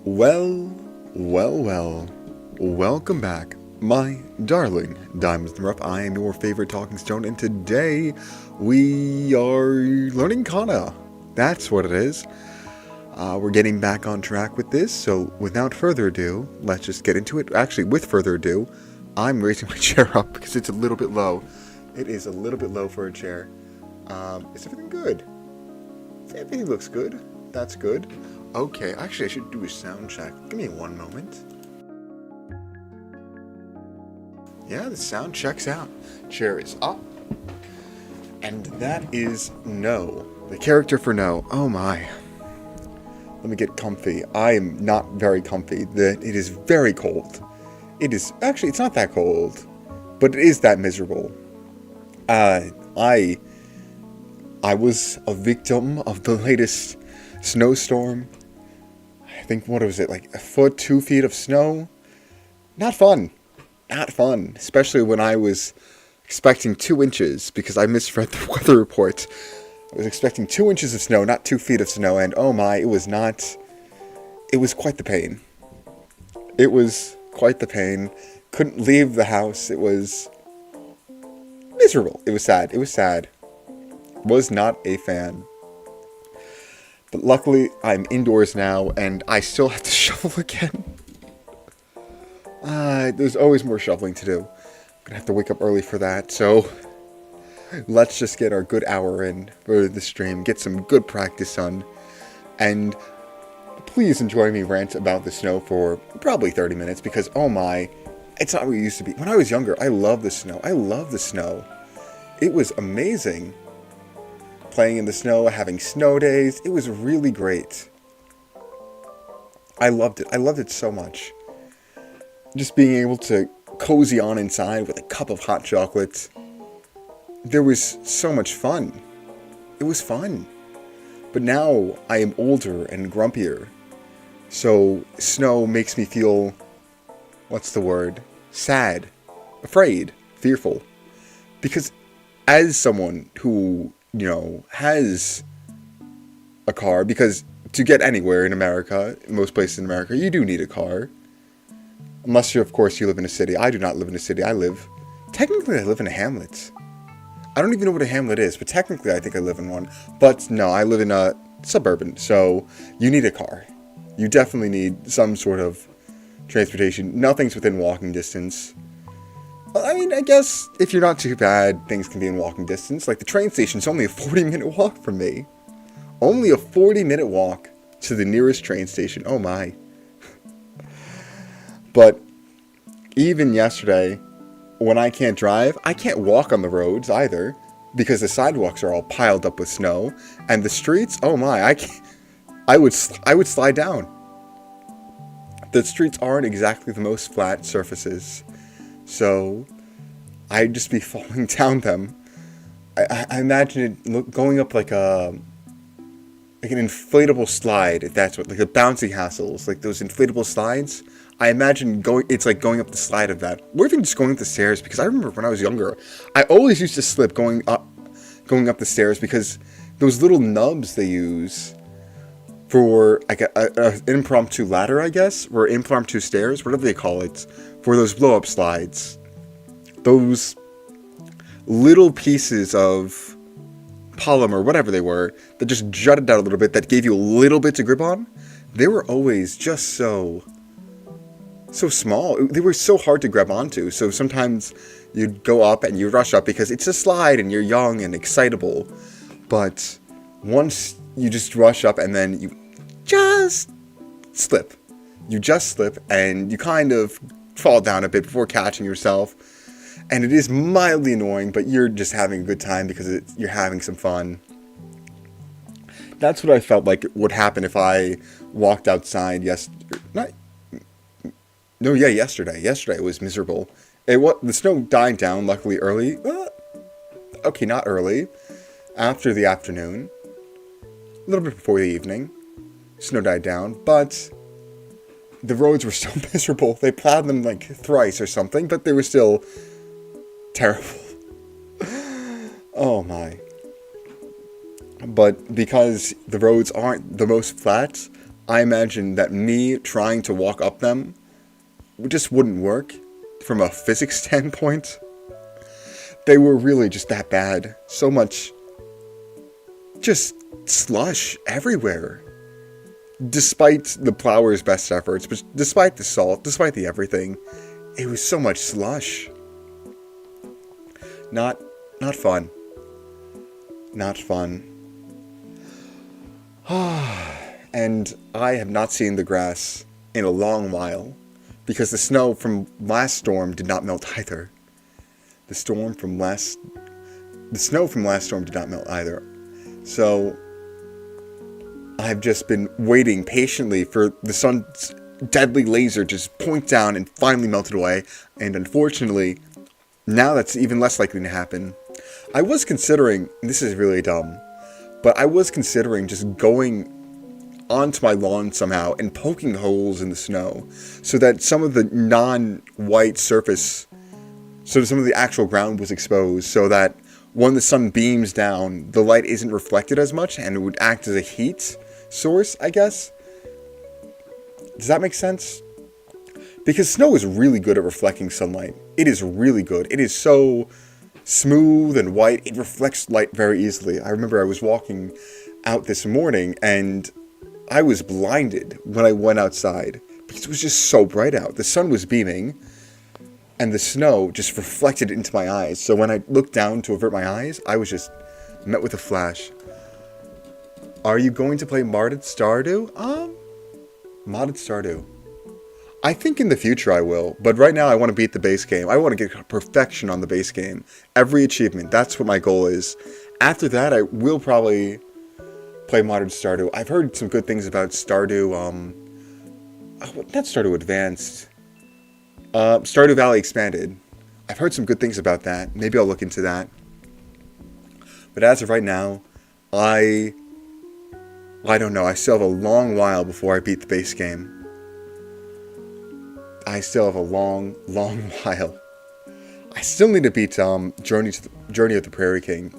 Well, well, welcome back, my darling Diamonds in the Rough. I am your favorite talking stone, and today we are learning kana. That's what it is. We're getting back on track with this, so without further ado, let's just get into it. Actually, with further ado, I'm raising my chair up because it's a little bit low. It is a little bit low for a chair. Is everything good? Everything looks good. That's good. Okay, actually I should do a sound check. Give me one moment. Yeah, the sound checks out. Chair is up. And that is No. The character for No. Oh my. Let me get comfy. I am not very comfy. It is very cold. It is, actually it's not that cold, but it is that miserable. I was a victim of the latest snowstorm. I think, what was it, like a foot, 2 feet of snow? Not fun. Not fun. Especially when I was expecting 2 inches, because I misread the weather report. I was expecting 2 inches of snow, not 2 feet of snow, and oh my, it was quite the pain. It was quite the pain. Couldn't leave the house. It was miserable. It was sad. It was sad. Was not a fan. But luckily, I'm indoors now, and I still have to shovel again. There's always more shoveling to do. I'm gonna have to wake up early for that, so let's just get our good hour in for the stream, get some good practice on, and please enjoy me rant about the snow for probably 30 minutes, because oh my, it's not what it used to be. When I was younger, I loved the snow. I loved the snow. It was amazing. Playing in the snow, having snow days. It was really great. I loved it. I loved it so much. Just being able to cozy on inside with a cup of hot chocolate. There was so much fun. It was fun. But now I am older and grumpier. So snow makes me feel, what's the word? Sad. Afraid. Fearful. Because as someone who, has a car, because to get anywhere in America, most places in America, you do need a car. Unless of course, you live in a city. I do not live in a city. Technically I live in a hamlet. I don't even know what a hamlet is, but technically I think I live in one. But no, I live in a suburban, so you need a car. You definitely need some sort of transportation. Nothing's within walking distance. I mean, I guess if you're not too bad, things can be in walking distance. Like the train station's only a 40-minute walk from me. Only a 40-minute walk to the nearest train station. Oh my. But even yesterday, when I can't drive, I can't walk on the roads either, because the sidewalks are all piled up with snow, and the streets, oh my, I would slide down. The streets aren't exactly the most flat surfaces. So, I'd just be falling down them. I imagine it going up like an inflatable slide, if that's what, like the bouncy castles, like those inflatable slides. I imagine it's like going up the slide of that. Or even just going up the stairs, because I remember when I was younger, I always used to slip going up the stairs, because those little nubs they use for like an impromptu ladder, I guess, or impromptu stairs, whatever they call it, for those blow-up slides. Those little pieces of polymer, whatever they were, that just jutted out a little bit, that gave you a little bit to grip on, they were always just so small. They were so hard to grab onto, so sometimes you'd go up and you rush up because it's a slide and you're young and excitable. But once you just rush up and then you just slip. You just slip and you kind of fall down a bit before catching yourself. And it is mildly annoying, but you're just having a good time because you're having some fun. That's what I felt like would happen if I walked outside yesterday. Yesterday it was miserable. The snow died down, luckily early. Okay, not early. After the afternoon. A little bit before the evening. Snow died down, but the roads were so miserable. They plowed them like thrice or something, but they were still terrible. Oh my. But because the roads aren't the most flat, I imagine that me trying to walk up them just wouldn't work from a physics standpoint. They were really just that bad. So much just slush everywhere. Despite the plower's best efforts, but despite the salt, despite the everything, it was so much slush. Not fun. Not fun. And I have not seen the grass in a long while, because the snow from last storm did not melt either. The snow from last storm did not melt either. So I've just been waiting patiently for the sun's deadly laser to just point down and finally melt it away. And unfortunately, now that's even less likely to happen. I was considering, this is really dumb, but I was considering just going onto my lawn somehow and poking holes in the snow so that some of the non-white surface, so some of the actual ground was exposed, so that when the sun beams down, the light isn't reflected as much and it would act as a heat source, I guess. Does that make sense? Because snow is really good at reflecting sunlight. It is really good. It is so smooth and white. It reflects light very easily. I remember I was walking out this morning and I was blinded when I went outside because it was just so bright out. The sun was beaming and the snow just reflected into my eyes. So when I looked down to avert my eyes, I was just met with a flash. Are you going to play Modded Stardew? Modded Stardew. I think in the future I will, but right now I want to beat the base game. I want to get perfection on the base game. Every achievement, that's what my goal is. After that, I will probably play Modern Stardew. I've heard some good things about Stardew, not Stardew Advanced. Stardew Valley Expanded. I've heard some good things about that. Maybe I'll look into that. But as of right now, I don't know. I still have a long while before I beat the base game. I still have a long while. I still need to beat Journey of the Prairie King.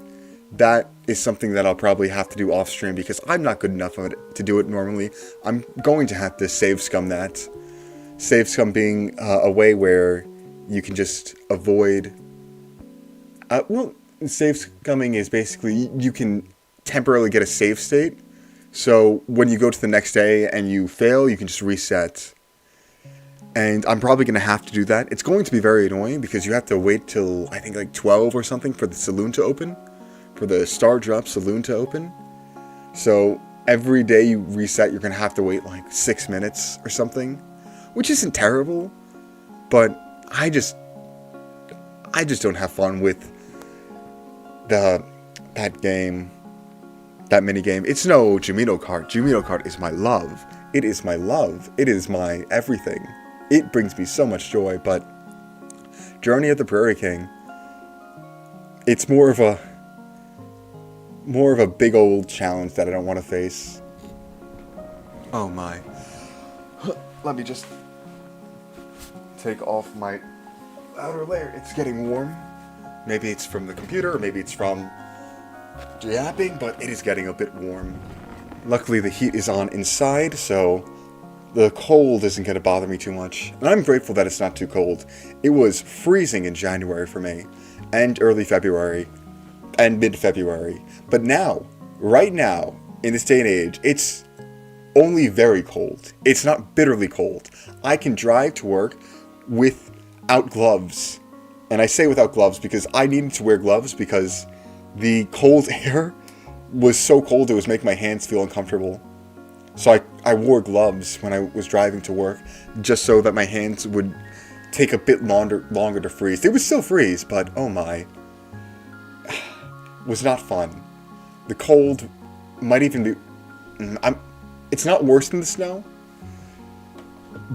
That is something that I'll probably have to do off stream because I'm not good enough at it to do it normally. I'm going to have to save scum that. Save scum being a way where you can just avoid... save scumming is basically you can temporarily get a save state. So when you go to the next day and you fail, you can just reset. And I'm probably going to have to do that. It's going to be very annoying because you have to wait till, I think, like 12 or something for the saloon to open. For the Star Drop saloon to open. So every day you reset, you're going to have to wait like 6 minutes or something. Which isn't terrible. But I just don't have fun with that game. That mini game. It's no Jumino Kart. Jumino Kart is my love. It is my love. It is my everything. It brings me so much joy, but Journey of the Prairie King, it's more of a big old challenge that I don't want to face. Oh my. Let me just take off my outer layer. It's getting warm. Maybe it's from the computer, or maybe it's from yapping, but it is getting a bit warm. Luckily the heat is on inside, so the cold isn't going to bother me too much. And I'm grateful that it's not too cold. It was freezing in January for me, and early February, and mid-February. But now, right now, in this day and age, it's only very cold. It's not bitterly cold. I can drive to work without gloves. And I say without gloves because I needed to wear gloves because the cold air was so cold it was making my hands feel uncomfortable. So I wore gloves when I was driving to work just so that my hands would take a bit longer to freeze. They would still freeze, but oh my. It was not fun. The cold might even be... It's not worse than the snow,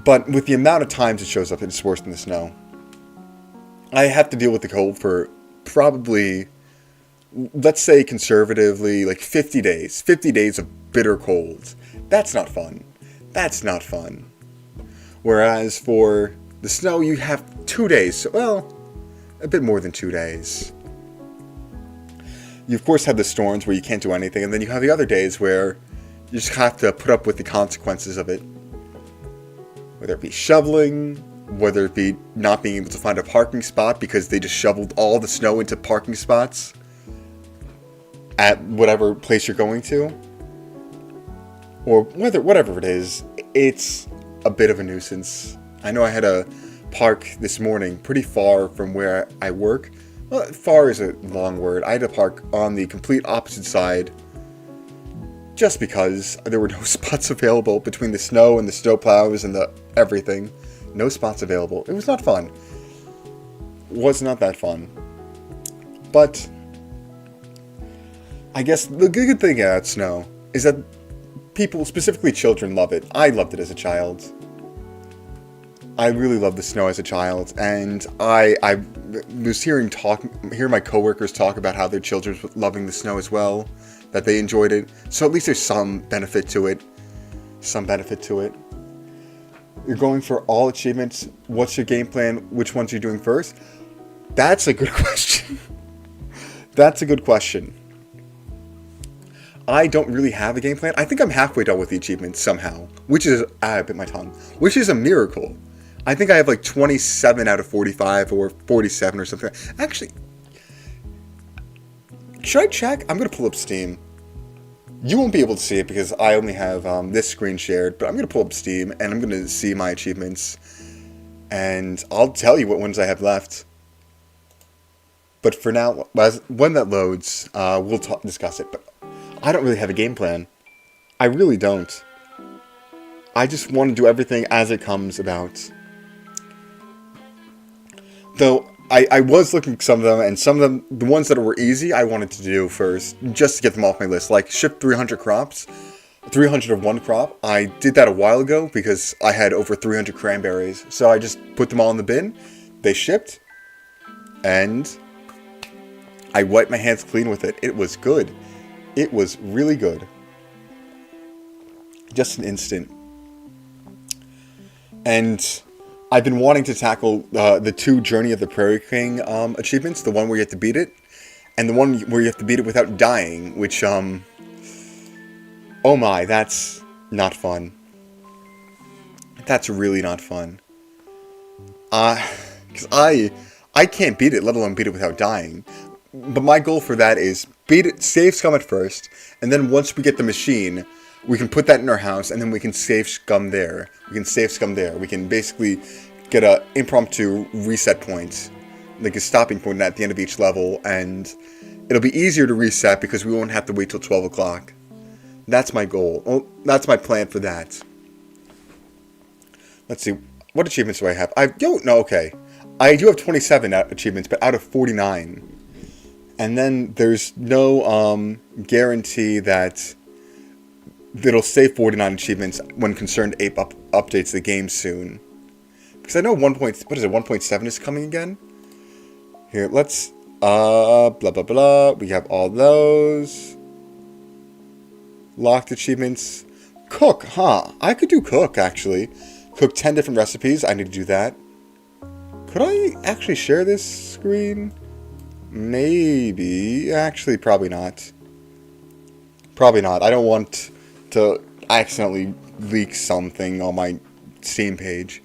but with the amount of times it shows up, it's worse than the snow. I have to deal with the cold for probably, let's say conservatively, like 50 days. 50 days of bitter cold. That's not fun. That's not fun. Whereas for the snow, you have 2 days. Well, a bit more than 2 days. You of course have the storms where you can't do anything, and then you have the other days where you just have to put up with the consequences of it. Whether it be shoveling, whether it be not being able to find a parking spot because they just shoveled all the snow into parking spots at whatever place you're going to. Or whatever it is, it's a bit of a nuisance. I know I had a park this morning pretty far from where I work. Well, far is a long word. I had to park on the complete opposite side just because there were no spots available between the snow and the snowplows and the everything. No spots available. It was not fun. Was not that fun. But I guess the good thing about snow is that people, specifically children, love it. I loved it as a child. I really loved the snow as a child, and I was hearing my coworkers talk about how their children were loving the snow as well, that they enjoyed it. So at least there's some benefit to it. You're going for all achievements. What's your game plan? Which ones are you doing first? That's a good question. That's a good question. I don't really have a game plan. I think I'm halfway done with the achievements somehow, which is, I bit my tongue, which is a miracle. I think I have like 27 out of 45 or 47 or something. Actually, should I check? I'm going to pull up Steam. You won't be able to see it because I only have this screen shared, but I'm going to pull up Steam and I'm going to see my achievements. And I'll tell you what ones I have left. But for now, when that loads, we'll discuss it. But I don't really have a game plan. I really don't. I just want to do everything as it comes about. Though, I was looking at some of them, and some of them, the ones that were easy, I wanted to do first, just to get them off my list. Like, ship 300 crops, 300 of one crop. I did that a while ago, because I had over 300 cranberries. So I just put them all in the bin, they shipped, and I wiped my hands clean with it. It was good. It was really good. Just an instant. And I've been wanting to tackle the 2 Journey of the Prairie King achievements. The one where you have to beat it. And the one where you have to beat it without dying. Which, oh my, that's not fun. That's really not fun. Because I can't beat it, let alone beat it without dying. But my goal for that is beat it, save scum at first, and then once we get the machine, we can put that in our house, and then we can save scum there. We can basically get a impromptu reset point, like a stopping point at the end of each level, and it'll be easier to reset because we won't have to wait till 12 o'clock. That's my goal. Oh, that's my plan for that. Let's see. What achievements do I have? I don't know. Okay. I do have 27 achievements, but out of 49. And then there's no guarantee that it'll say 49 achievements when Concerned Ape updates the game soon. Because I know 1.7 is coming again? Here, let's, blah, blah, blah. We have all those. Locked achievements. Cook, huh? I could do cook, actually. Cook 10 different recipes. I need to do that. Could I actually share this screen? Maybe. Actually, probably not. Probably not. I don't want to accidentally leak something on my Steam page.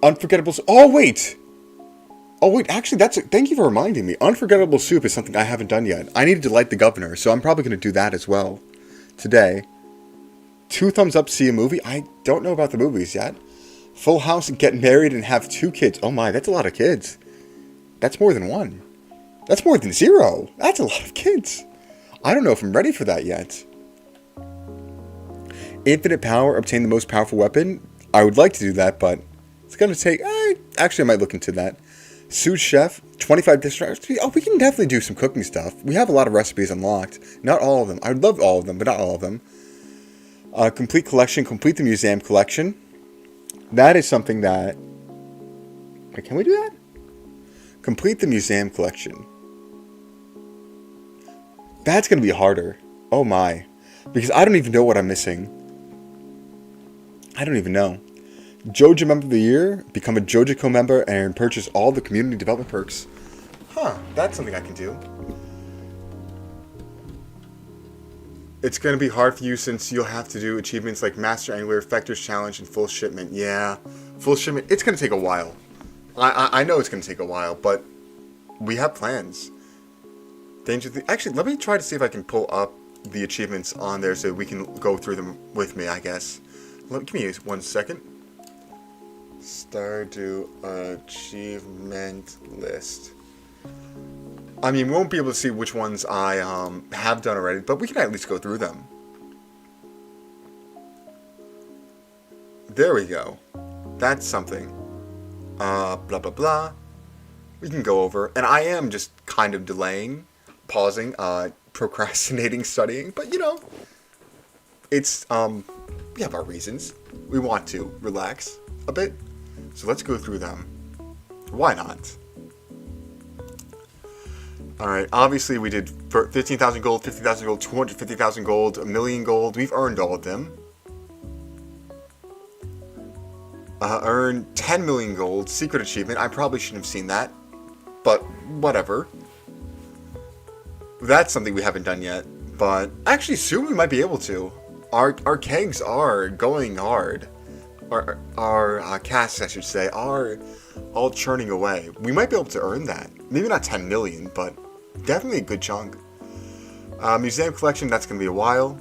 Unforgettable... Oh, wait! Actually, thank you for reminding me. Unforgettable Soup is something I haven't done yet. I need to delight the governor, so I'm probably going to do that as well. Today. 2 thumbs up, see a movie? I don't know about the movies yet. Full House, get married, and have 2 kids. Oh my, that's a lot of kids. That's more than 1. That's more than 0. That's a lot of kids. I don't know if I'm ready for that yet. Infinite power, obtain the most powerful weapon. I would like to do that, but it's going to take... actually, I might look into that. Sous Chef, 25 distractions. Oh, we can definitely do some cooking stuff. We have a lot of recipes unlocked. Not all of them. I would love all of them, but not all of them. Complete collection. Complete the museum collection. That is something that... Wait, can we do that? Complete the museum collection. That's going to be harder. Oh my. Because I don't even know what I'm missing. I don't even know. Joja Member of the Year. Become a JojaCo member and purchase all the community development perks. Huh. That's something I can do. It's going to be hard for you since you'll have to do achievements like Master Angler, Effector's Challenge, and Full Shipment. Yeah, Full Shipment, it's going to take a while. I know it's going to take a while, but we have plans. Actually, let me try to see if I can pull up the achievements on there so we can go through them with me, I guess. Give me 1 second. Stardew achievement list. I mean, we won't be able to see which ones I have done already, but we can at least go through them. There we go. That's something. Blah, blah, blah. We can go over. And I am just kind of delaying, pausing, procrastinating studying. But, you know, it's, we have our reasons. We want to relax a bit. So let's go through them. Why not? Alright, obviously we did 15,000 gold, 50,000 gold, 250,000 gold, 1,000,000 gold. We've earned all of them. Earned 10 million gold, secret achievement. I probably shouldn't have seen that, but whatever. That's something we haven't done yet, but actually soon we might be able to. Our kegs are going hard. Our casks, I should say, are all churning away. We might be able to earn that. Maybe not 10 million, but definitely a good chunk. Museum collection, that's going to be a while.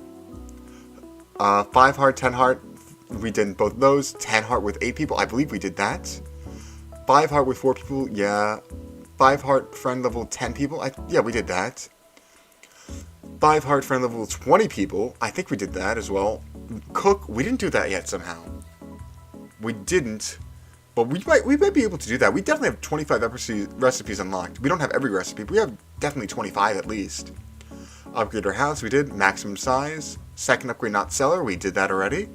5 heart, 10 heart, we did both of those. 10 heart with 8 people, I believe we did that. 5 heart with 4 people, yeah. 5 heart friend level 10 people, yeah, we did that. 5 heart friend level 20 people, I think we did that as well. Cook, we didn't do that yet somehow. We didn't, but we might be able to do that. We definitely have 25 recipes unlocked. We don't have every recipe, but we have definitely 25 at least. Upgrade our house, we did. Maximum size. Second upgrade, not seller, we did that already.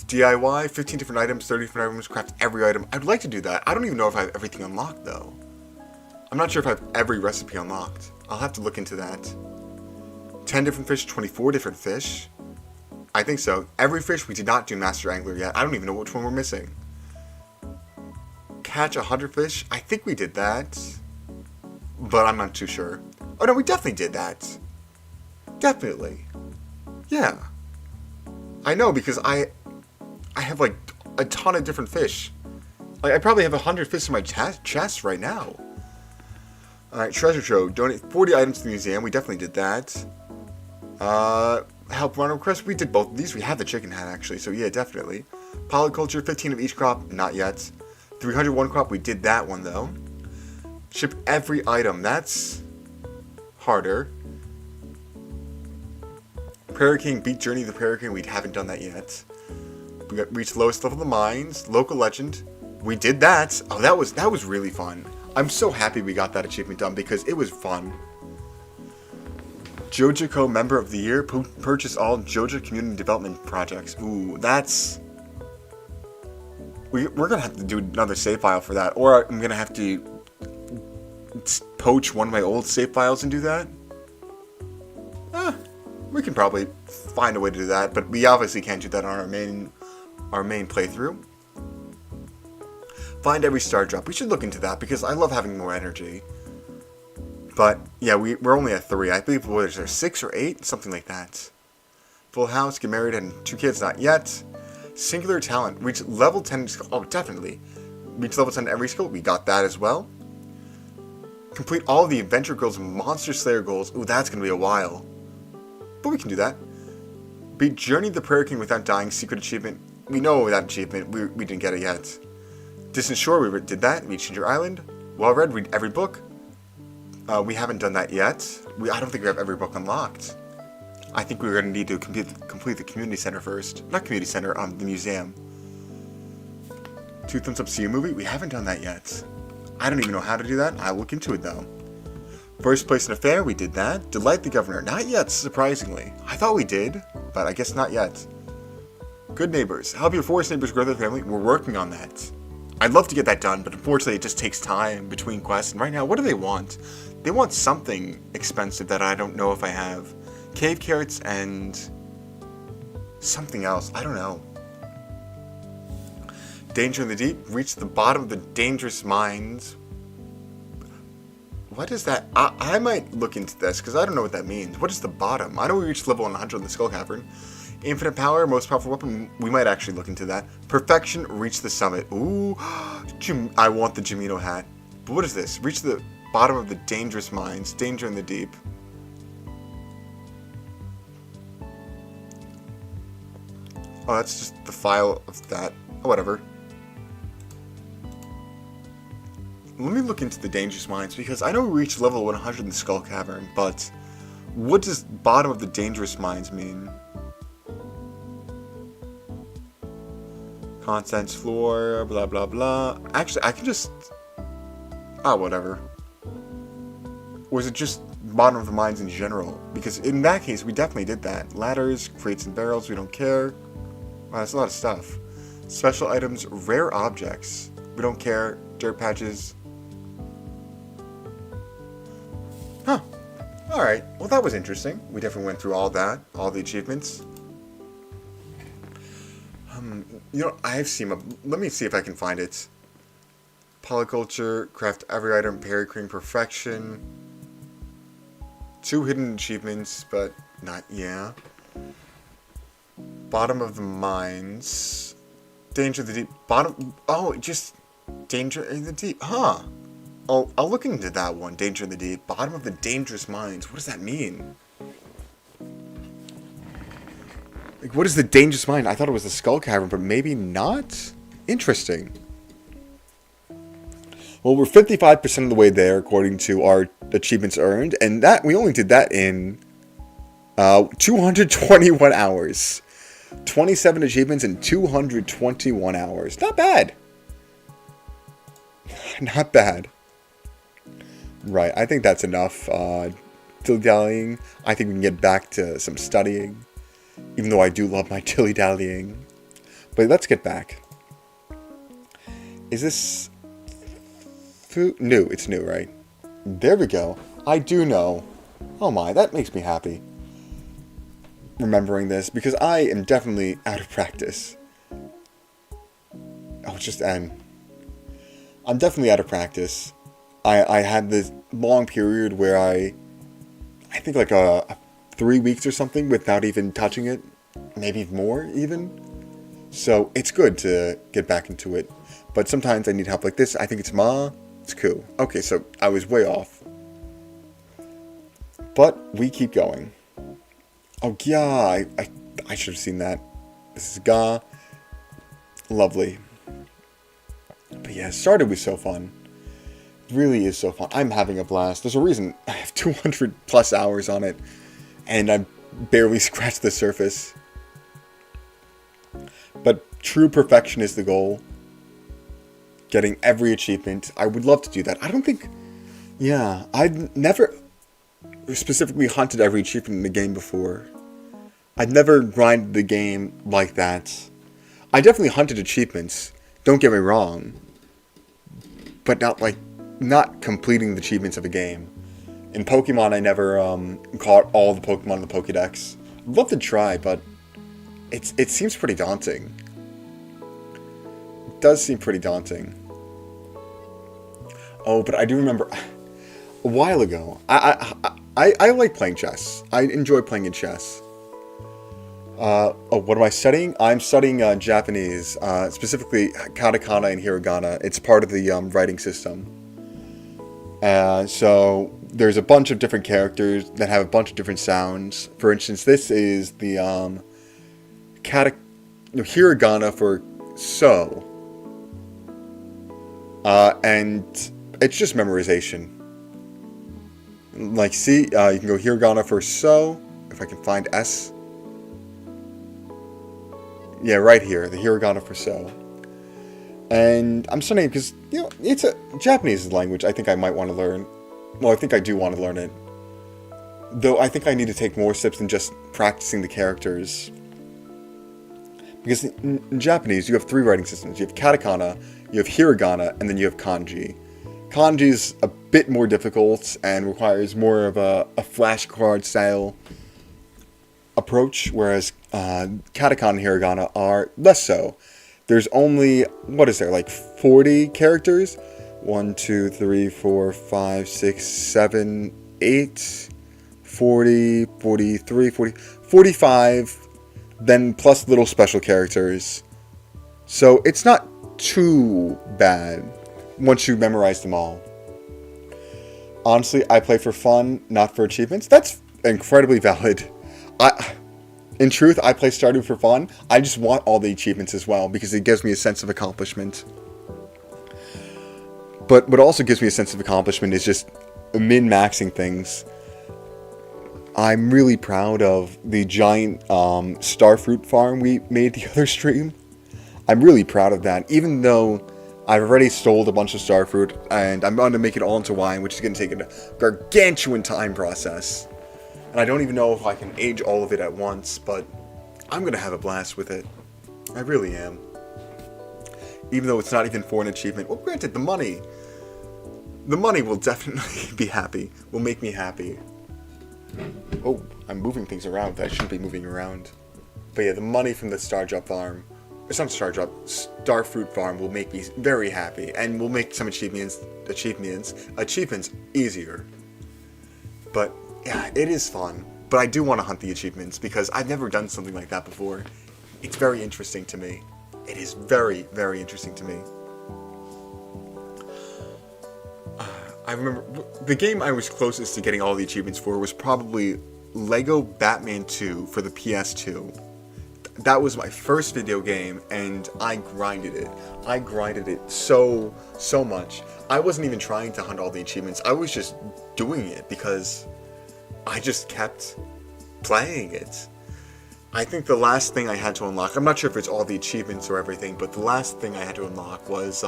DIY, 15 different items, 30 different items, craft every item. I'd like to do that. I don't even know if I have everything unlocked, though. I'm not sure if I have every recipe unlocked. I'll have to look into that. 10 different fish, 24 different fish. I think so. Every fish, we did not do Master Angler yet. I don't even know which one we're missing. Catch 100 fish. I think we did that. But I'm not too sure. Oh no, we definitely did that. Definitely. Yeah. I know because I have like a ton of different fish. Like I probably have 100 fish in my chest right now. Alright, treasure trove. Donate 40 items to the museum. We definitely did that. Help run request. We did both of these. We had the chicken hat actually, so yeah, definitely. Polyculture, 15 of each crop, not yet. 301 crop, we did that one though. Ship every item, that's harder. Prairie King, beat Journey of the Prairie King, we haven't done that yet. We got reached lowest level of the mines. Local legend, we did that. Oh, that was really fun. I'm so happy we got that achievement done because it was fun. JojaCo Member of the Year, purchase all Joja Community Development Projects. Ooh, that's... We're going to have to do another save file for that, or I'm going to have to poach one of my old save files and do that. We can probably find a way to do that, but we obviously can't do that on our main playthrough. Find every star drop. We should look into that because I love having more energy. But, yeah, we're only at 3. I believe, what is there, 6 or 8? Something like that. Full house, get married, and 2 kids, not yet. Singular talent, reach level 10. Oh, definitely. Reach level 10 every skill. We got that as well. Complete all the Adventure Girls Monster Slayer goals. Ooh, that's going to be a while. But we can do that. Beat Journey of the Prairie King without dying. Secret achievement. We know that achievement. We didn't get it yet. Distant Shore, we did that. Reach Ginger Island. Well read, read every book. We haven't done that yet. I don't think we have every book unlocked. I think we're going to need to complete the community center first. Not community center, the museum. 2 thumbs up, see a movie. We haven't done that yet. I don't even know how to do that. I'll look into it though. First place in a fair, we did that. Delight the governor. Not yet, surprisingly. I thought we did, but I guess not yet. Good neighbors. Help your forest neighbors grow their family. We're working on that. I'd love to get that done, but unfortunately it just takes time between quests. And right now, what do they want? They want something expensive that I don't know if I have. Cave carrots and something else. I don't know. Danger in the deep. Reach the bottom of the dangerous mines. What is that? I might look into this, because I don't know what that means. What is the bottom? I know we reached level 100 in the Skull Cavern. Infinite power, most powerful weapon. We might actually look into that. Perfection, reach the summit. Ooh, I want the Jimino hat. But what is this? Reach the bottom of the dangerous mines. Danger in the deep. Oh, that's just the file of that. Oh, whatever. Let me look into the dangerous mines, because I know we reached level 100 in the Skull Cavern, but what does bottom of the dangerous mines mean? Contents floor, blah blah blah. Actually, I can just... Ah, whatever. Or is it just bottom of the mines in general? Because in that case, we definitely did that. Ladders, crates and barrels, we don't care. Wow, that's a lot of stuff. Special items, rare objects. We don't care. Dirt patches. Huh. Alright. Well, that was interesting. We definitely went through all that. All the achievements. You know, I've seen... Let me see if I can find it. Polyculture. Craft every item. Parry Cream Perfection. 2 hidden achievements, but not... Yeah. Bottom of the mines. Danger of the deep. Bottom... Oh, just... Danger in the deep. Huh. Oh, I'll look into that one. Danger in the deep. Bottom of the dangerous mines. What does that mean? Like, what is the dangerous mine? I thought it was the Skull Cavern, but maybe not? Interesting. Well, we're 55% of the way there, according to our achievements earned. And that we only did that in 221 hours. 27 achievements in 221 hours. Not bad. Not bad. Right, I think that's enough dilly-dallying. I think we can get back to some studying. Even though I do love my dilly-dallying. But let's get back. Is this... new? It's new, right? There we go. I do know. Oh my, that makes me happy. Remembering this, because I am definitely out of practice. Oh, it's just N. I'm definitely out of practice. I had this long period where I think like a 3 weeks or something without even touching it. Maybe more, even. So, it's good to get back into it. But sometimes I need help like this. I think it's Ma. It's cool. Okay, so I was way off. But we keep going. Oh, yeah. I should have seen that. This is Ga. Lovely. But yeah, it started with so fun. It really is so fun. I'm having a blast. There's a reason I have 200 plus hours on it. And I barely scratched the surface. But true perfection is the goal. Getting every achievement. I would love to do that. I don't think... Yeah, I've never specifically hunted every achievement in the game before. I've never grinded the game like that. I definitely hunted achievements. Don't get me wrong. But not completing the achievements of a game. In Pokemon, I never caught all the Pokemon in the Pokédex. I'd love to try, but it seems pretty daunting. It does seem pretty daunting. Oh, but I do remember a while ago. I like playing chess. I enjoy playing in chess. What am I studying? I'm studying Japanese, specifically Katakana and Hiragana. It's part of the writing system. So there's a bunch of different characters that have a bunch of different sounds. For instance, this is the Hiragana for so. And it's just memorization. Like, see, you can go Hiragana for so, if I can find S. Yeah, right here, the Hiragana for so. And I'm studying because, you know, it's a Japanese language I think I might want to learn. Well, I think I do want to learn it. Though I think I need to take more steps than just practicing the characters. Because in Japanese, you have 3 writing systems. You have katakana, you have hiragana, and then you have kanji. Kanji is a bit more difficult and requires more of a flashcard style approach, whereas katakana and hiragana are less so. There's only, what is there, like 40 characters? 1, 2, 3, 4, 5, 6, 7, 8, 40, 43, 40, 45, then plus little special characters. So it's not too bad once you memorize them all. Honestly, I play for fun, not for achievements. That's incredibly valid. In truth, I play Stardew for fun. I just want all the achievements as well because it gives me a sense of accomplishment. But what also gives me a sense of accomplishment is just min-maxing things. I'm really proud of the giant starfruit farm we made the other stream. I'm really proud of that, even though I've already sold a bunch of starfruit, and I'm going to make it all into wine, which is going to take a gargantuan time process. And I don't even know if I can age all of it at once, but I'm going to have a blast with it. I really am. Even though it's not even for an achievement. Well, granted, the money will definitely be happy. Will make me happy. Oh, I'm moving things around that I shouldn't be moving around. But yeah, the money from the Starfruit farm will make me very happy, and will make some achievements easier. But yeah, it is fun. But I do want to hunt the achievements because I've never done something like that before. It's very interesting to me. It is very, very interesting to me. I remember the game I was closest to getting all the achievements for was probably Lego Batman 2 for the PS2. That was my first video game, and I grinded it. I grinded it so much. I wasn't even trying to hunt all the achievements. I was just doing it because I just kept playing it. I think the last thing I had to unlock, I'm not sure if it's all the achievements or everything, but the last thing I had to unlock was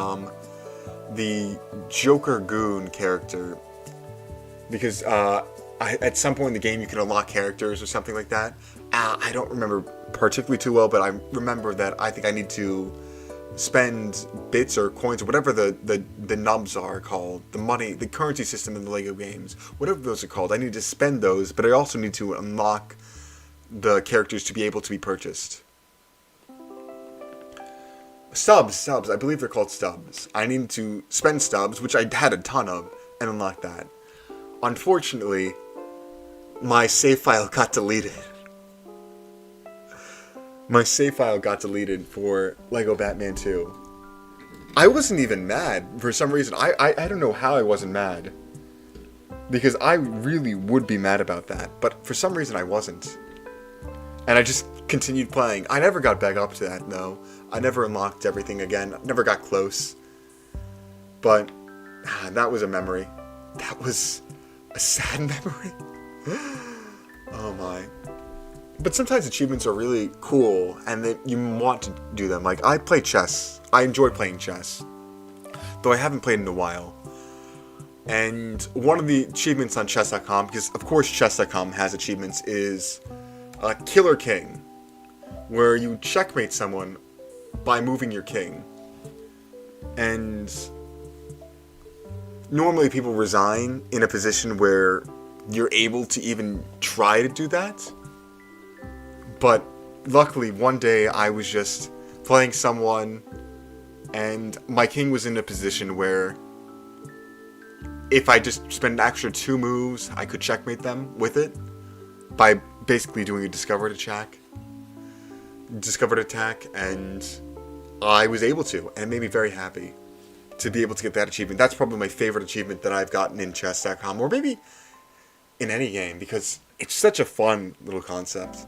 the Joker Goon character. Because at some point in the game you can unlock characters or something like that. I don't remember particularly too well, but I remember that I think I need to spend bits or coins or whatever the nubs are called, the money, the currency system in the Lego games, whatever those are called. I need to spend those, but I also need to unlock the characters to be able to be purchased. Stubs, I believe they're called stubs. I need to spend stubs, which I had a ton of, and unlock that. Unfortunately, my save file got deleted. My save file got deleted for Lego Batman 2. I wasn't even mad for some reason. I don't know how I wasn't mad. Because I really would be mad about that. But for some reason I wasn't. And I just continued playing. I never got back up to that, though. I never unlocked everything again. Never got close. But that was a memory. That was a sad memory. Oh my. But sometimes achievements are really cool, and that you want to do them. Like, I play chess. I enjoy playing chess. Though I haven't played in a while. And one of the achievements on chess.com, because of course chess.com has achievements, is Killer King. Where you checkmate someone by moving your king. And normally people resign in a position where you're able to even try to do that. But luckily, one day I was just playing someone, and my king was in a position where if I just spent an extra 2 moves, I could checkmate them with it by basically doing a discovered attack, and I was able to, and it made me very happy to be able to get that achievement. That's probably my favorite achievement that I've gotten in chess.com, or maybe in any game, because it's such a fun little concept.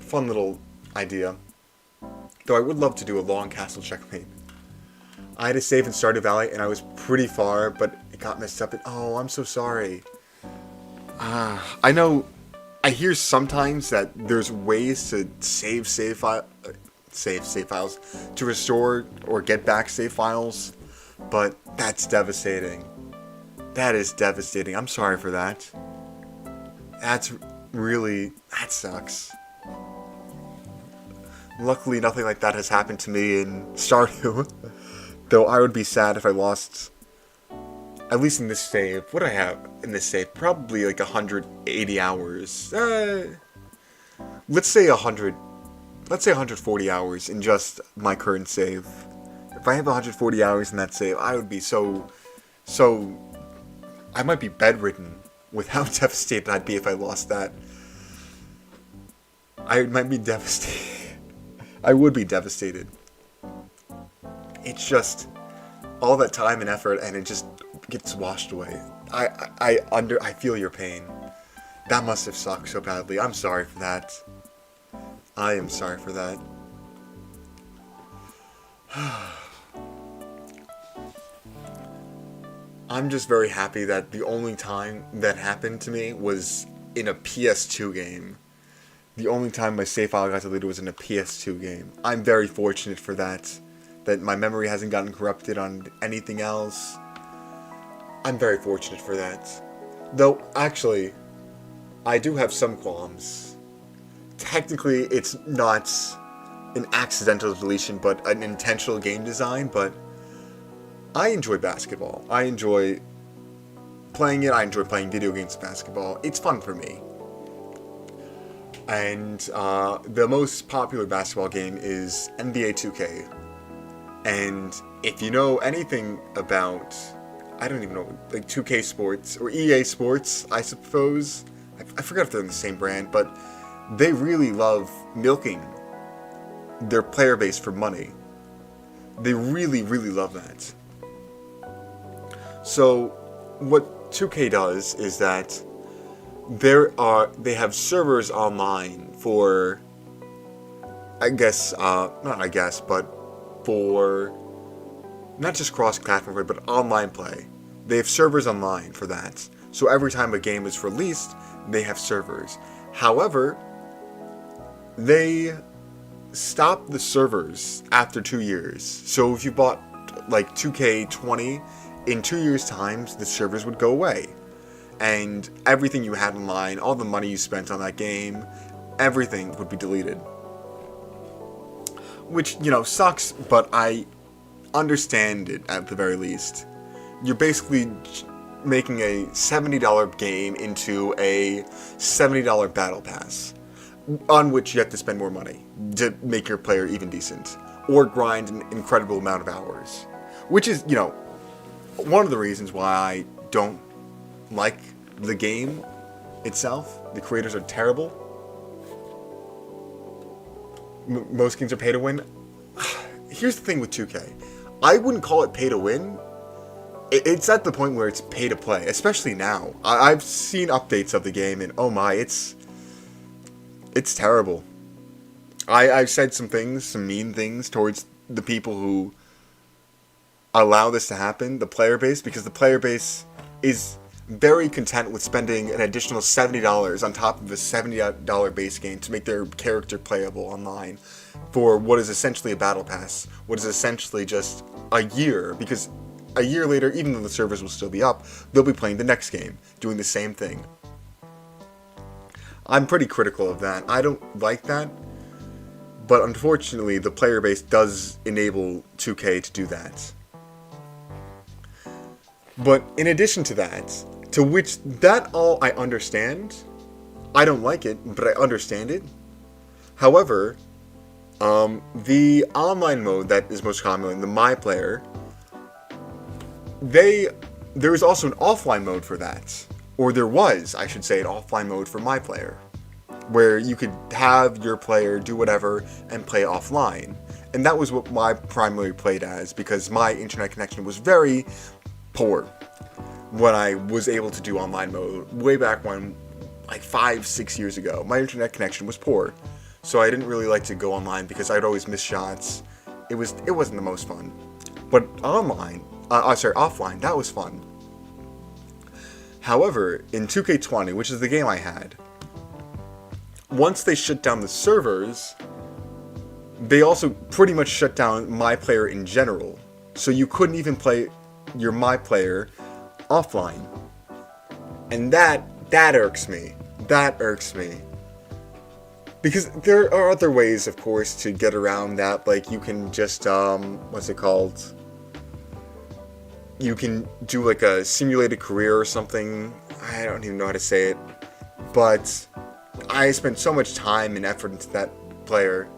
Fun little idea. Though I would love to do a long castle checkmate. I had to save in Stardew Valley, and I was pretty far, but it got messed up. And oh, I'm so sorry. I know. I hear sometimes that there's ways to save files, to restore or get back save files, but that's devastating. That is devastating. I'm sorry for that. That sucks. Luckily, nothing like that has happened to me in Stardew. Though I would be sad if I lost, at least in this save. What do I have in this save? Probably like 180 hours. Let's say 140 hours in just my current save. If I have 140 hours in that save, I would be so, I might be bedridden with how devastated I'd be if I lost that. I might be devastated. I would be devastated. It's just all that time and effort, and it just gets washed away. I feel your pain. That must have sucked so badly. I'm sorry for that. I am sorry for that. I'm just very happy that the only time that happened to me was in a PS2 game. The only time my save file got deleted was in a PS2 game. I'm very fortunate for that. That my memory hasn't gotten corrupted on anything else. I'm very fortunate for that. Though, actually, I do have some qualms. Technically, it's not an accidental deletion, but an intentional game design, but I enjoy basketball. I enjoy playing it. I enjoy playing video games of basketball. It's fun for me. And the most popular basketball game is NBA 2K. And if you know anything about, I don't even know, like 2K Sports, or EA Sports, I suppose. I forgot if they're in the same brand, but they really love milking their player base for money. They really, really love that. So, what 2K does is that they have servers online for, for not just cross-platform play, but online play. They have servers online for that. So every time a game is released, they have servers. However, they stop the servers after 2 years. So if you bought like 2K20, in 2 years' time, the servers would go away. And everything you had online, all the money you spent on that game, everything would be deleted. Which, sucks, but I understand it at the very least. You're basically making a $70 game into a $70 battle pass, on which you have to spend more money to make your player even decent, or grind an incredible amount of hours. Which is, one of the reasons why I don't like the game itself. The creators are terrible. Most games are pay to win. Here's the thing with 2K. I wouldn't call it pay to win. It's at the point where it's pay to play, especially now. I've seen updates of the game, and oh my, it's terrible. I've said some mean things towards the people who allow this to happen, the player base, because the player base is very content with spending an additional $70 on top of a $70 base game to make their character playable online for what is essentially a battle pass, what is essentially just a year, because a year later, even though the servers will still be up, they'll be playing the next game, doing the same thing. I'm pretty critical of that. I don't like that, but unfortunately, the player base does enable 2K to do that. But in addition to that, to which that all I understand, I don't like it, but I understand it. However, the online mode that is most common in the My Player, there is also an offline mode for that. Or there was, I should say, an offline mode for My Player, where you could have your player do whatever and play offline. And that was what my primarily played as, because my internet connection was very poor when I was able to do online mode. Way back when, like 5-6 years ago, my internet connection was poor. So I didn't really like to go online because I'd always miss shots. It wasn't the most fun. But offline, that was fun. However, in 2K20, which is the game I had, once they shut down the servers, they also pretty much shut down My Player in general. So you couldn't even play your My Player offline. And that irks me. That irks me. Because there are other ways, of course, to get around that. Like, you can just, you can do like a simulated career or something. I don't even know how to say it. But I spent so much time and effort into that player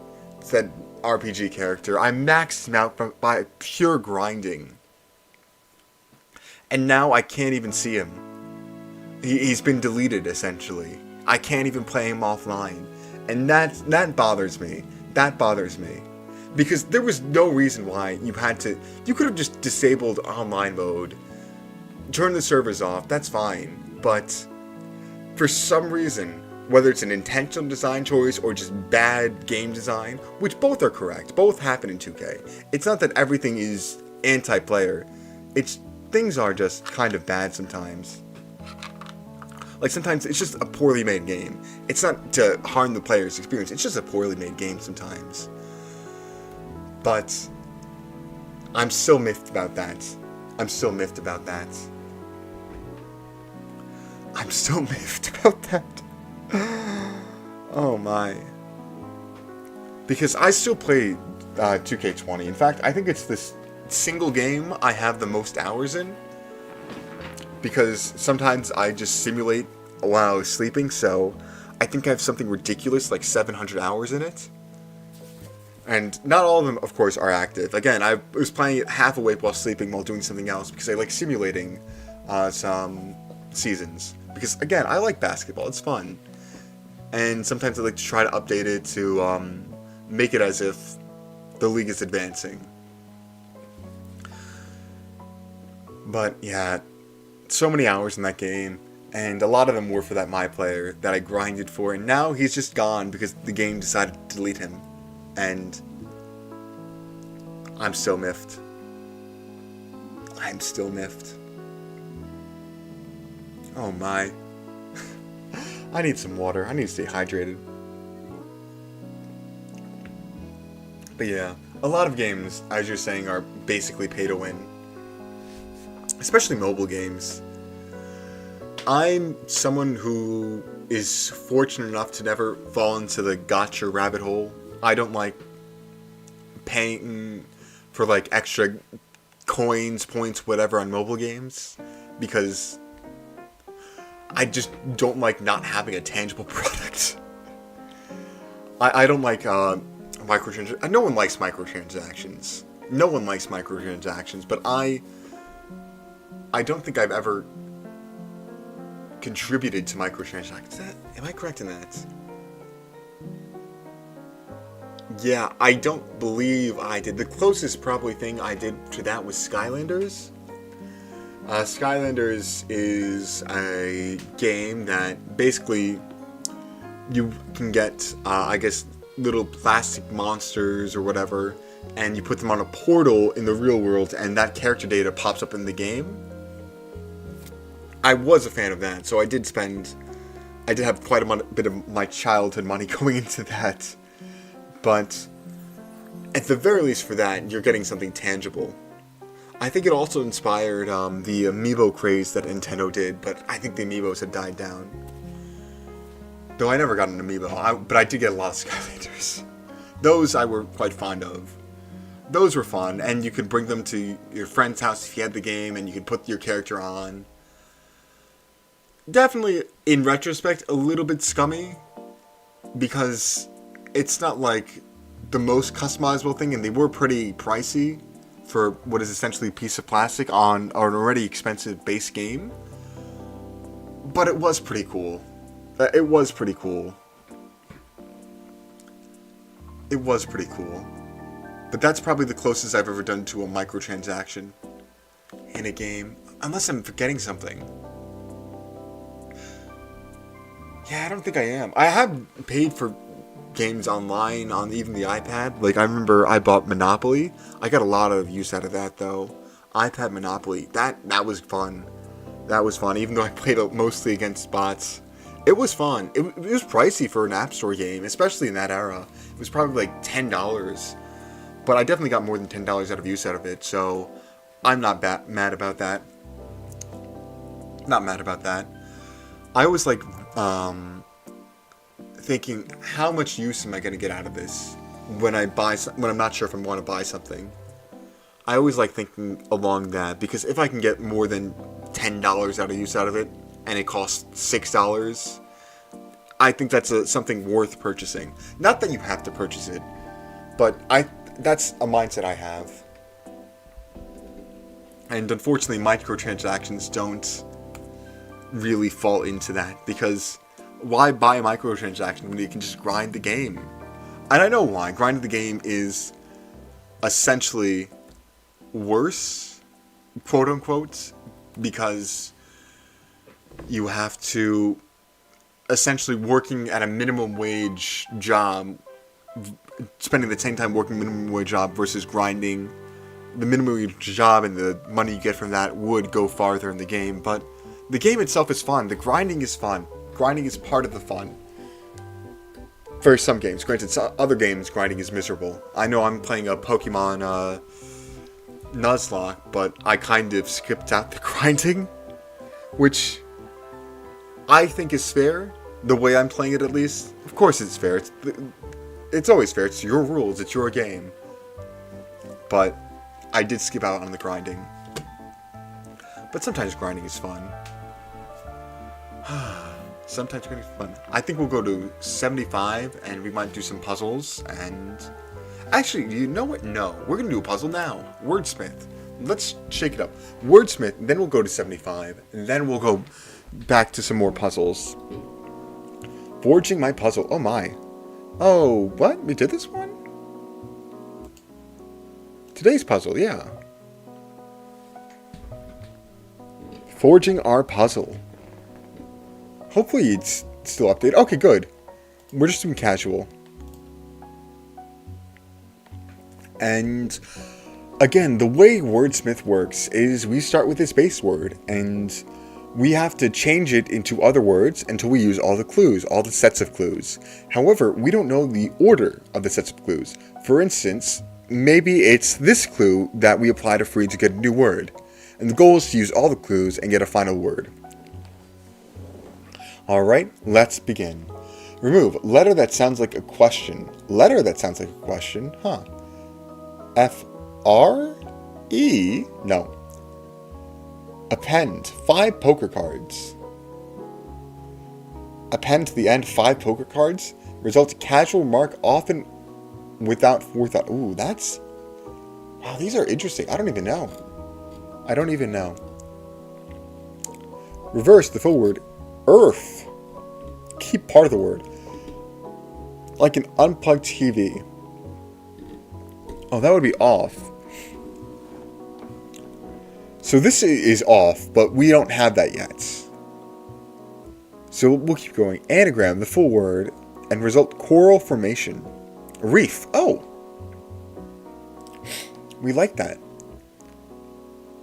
that RPG character. I maxed him out by pure grinding. And now I can't even see him. He's been deleted, essentially. I can't even play him offline. And that bothers me. That bothers me. Because there was no reason why you had to... You could have just disabled online mode. Turn the servers off, that's fine. But for some reason, whether it's an intentional design choice or just bad game design, which both are correct, both happen in 2K. It's not that everything is anti-player. Things are just kind of bad sometimes. Like, sometimes it's just a poorly made game. It's not to harm the player's experience, it's just a poorly made game sometimes. But I'm still miffed about that. I'm still miffed about that. I'm still miffed about that. Oh my. Because I still play 2K20. In fact, I think it's this single game I have the most hours in. Because sometimes I just simulate while I was sleeping, so I think I have something ridiculous like 700 hours in it. And not all of them, of course, are active. Again, I was playing it half awake while sleeping while doing something else because I like simulating some seasons. Because, again, I like basketball. It's fun. And sometimes I like to try to update it to make it as if the league is advancing. But, yeah, so many hours in that game. And a lot of them were for that My Player that I grinded for. And now he's just gone because the game decided to delete him. And I'm still miffed. I'm still miffed. Oh my. I need some water. I need to stay hydrated. But yeah, a lot of games, as you're saying, are basically pay to win. Especially mobile games. I'm someone who is fortunate enough to never fall into the gacha rabbit hole. I don't like paying for like extra coins, points, whatever on mobile games because I just don't like not having a tangible product. I don't like microtransactions. No one likes microtransactions. No one likes microtransactions, but I don't think I've ever contributed to microtransactions. Am I correct in that? Yeah, I don't believe I did. The closest probably thing I did to that was Skylanders. Skylanders is a game that basically you can get, I guess, little plastic monsters or whatever, and you put them on a portal in the real world, and that character data pops up in the game. I was a fan of that, so I did have quite a bit of my childhood money going into that. But at the very least for that, you're getting something tangible. I think it also inspired the amiibo craze that Nintendo did, but I think the amiibos had died down. Though I never got an amiibo, but I did get a lot of Skylanders. Those I were quite fond of. Those were fun, and you could bring them to your friend's house if you had the game, and you could put your character on. Definitely, in retrospect, a little bit scummy, because it's not like the most customizable thing, and they were pretty pricey for what is essentially a piece of plastic on an already expensive base game. But it was pretty cool. It was pretty cool. It was pretty cool. But that's probably the closest I've ever done to a microtransaction in a game. Unless I'm forgetting something. Yeah, I don't think I am. I have paid for games online on even the iPad. Like, I remember I bought Monopoly. I got a lot of use out of that, though. iPad Monopoly. That was fun. That was fun, even though I played mostly against bots. It was fun. It was pricey for an App Store game, especially in that era. It was probably like $10. But I definitely got more than $10 out of use out of it, so I'm not mad about that. Not mad about that. I was like, thinking, how much use am I going to get out of this when I'm not sure if I want to buy something. I always like thinking along that, because if I can get more than $10 out of use out of it, and it costs $6, I think that's something worth purchasing. Not that you have to purchase it, But that's a mindset I have. And unfortunately, microtransactions don't really fall into that, because why buy a microtransaction when you can just grind the game? And I know why. Grinding the game is essentially worse, quote unquote, because you have to essentially working at a minimum wage job, spending the same time working minimum wage job versus grinding. The minimum wage job and the money you get from that would go farther in the game, but the game itself is fun. The grinding is fun. Grinding is part of the fun. For some games. Granted, some other games, grinding is miserable. I know I'm playing a Pokemon Nuzlocke, but I kind of skipped out the grinding, which I think is fair. The way I'm playing it, at least. Of course it's fair. It's always fair. It's your rules. It's your game. But I did skip out on the grinding. But sometimes grinding is fun. Sometimes grinding is fun. I think we'll go to 75 and we might do some puzzles. And actually, you know what? No. We're going to do a puzzle now. Wordsmith. Let's shake it up. Wordsmith, then we'll go to 75. And then we'll go back to some more puzzles. Forging my puzzle. Oh my. Oh, what? We did this one? Today's puzzle, yeah. Forging our puzzle. Hopefully it's still updated. Okay, good. We're just doing casual. And again, the way Wordsmith works is we start with this base word and we have to change it into other words until we use all the clues, all the sets of clues. However, we don't know the order of the sets of clues. For instance, maybe it's this clue that we apply to free to get a new word. And the goal is to use all the clues and get a final word. Alright, let's begin. Remove letter that sounds like a question. Letter that sounds like a question? Huh. F-R-E? No. Append 5 poker cards. Append to the end 5 poker cards. Result casual mark often without forethought. Ooh, that's... Wow, these are interesting. I don't even know. Reverse the full word. Earth. Keep part of the word. Like an unplugged TV. Oh, that would be off. So this is off, but we don't have that yet. So we'll keep going. Anagram, the full word, and result coral formation. Reef. Oh. We like that.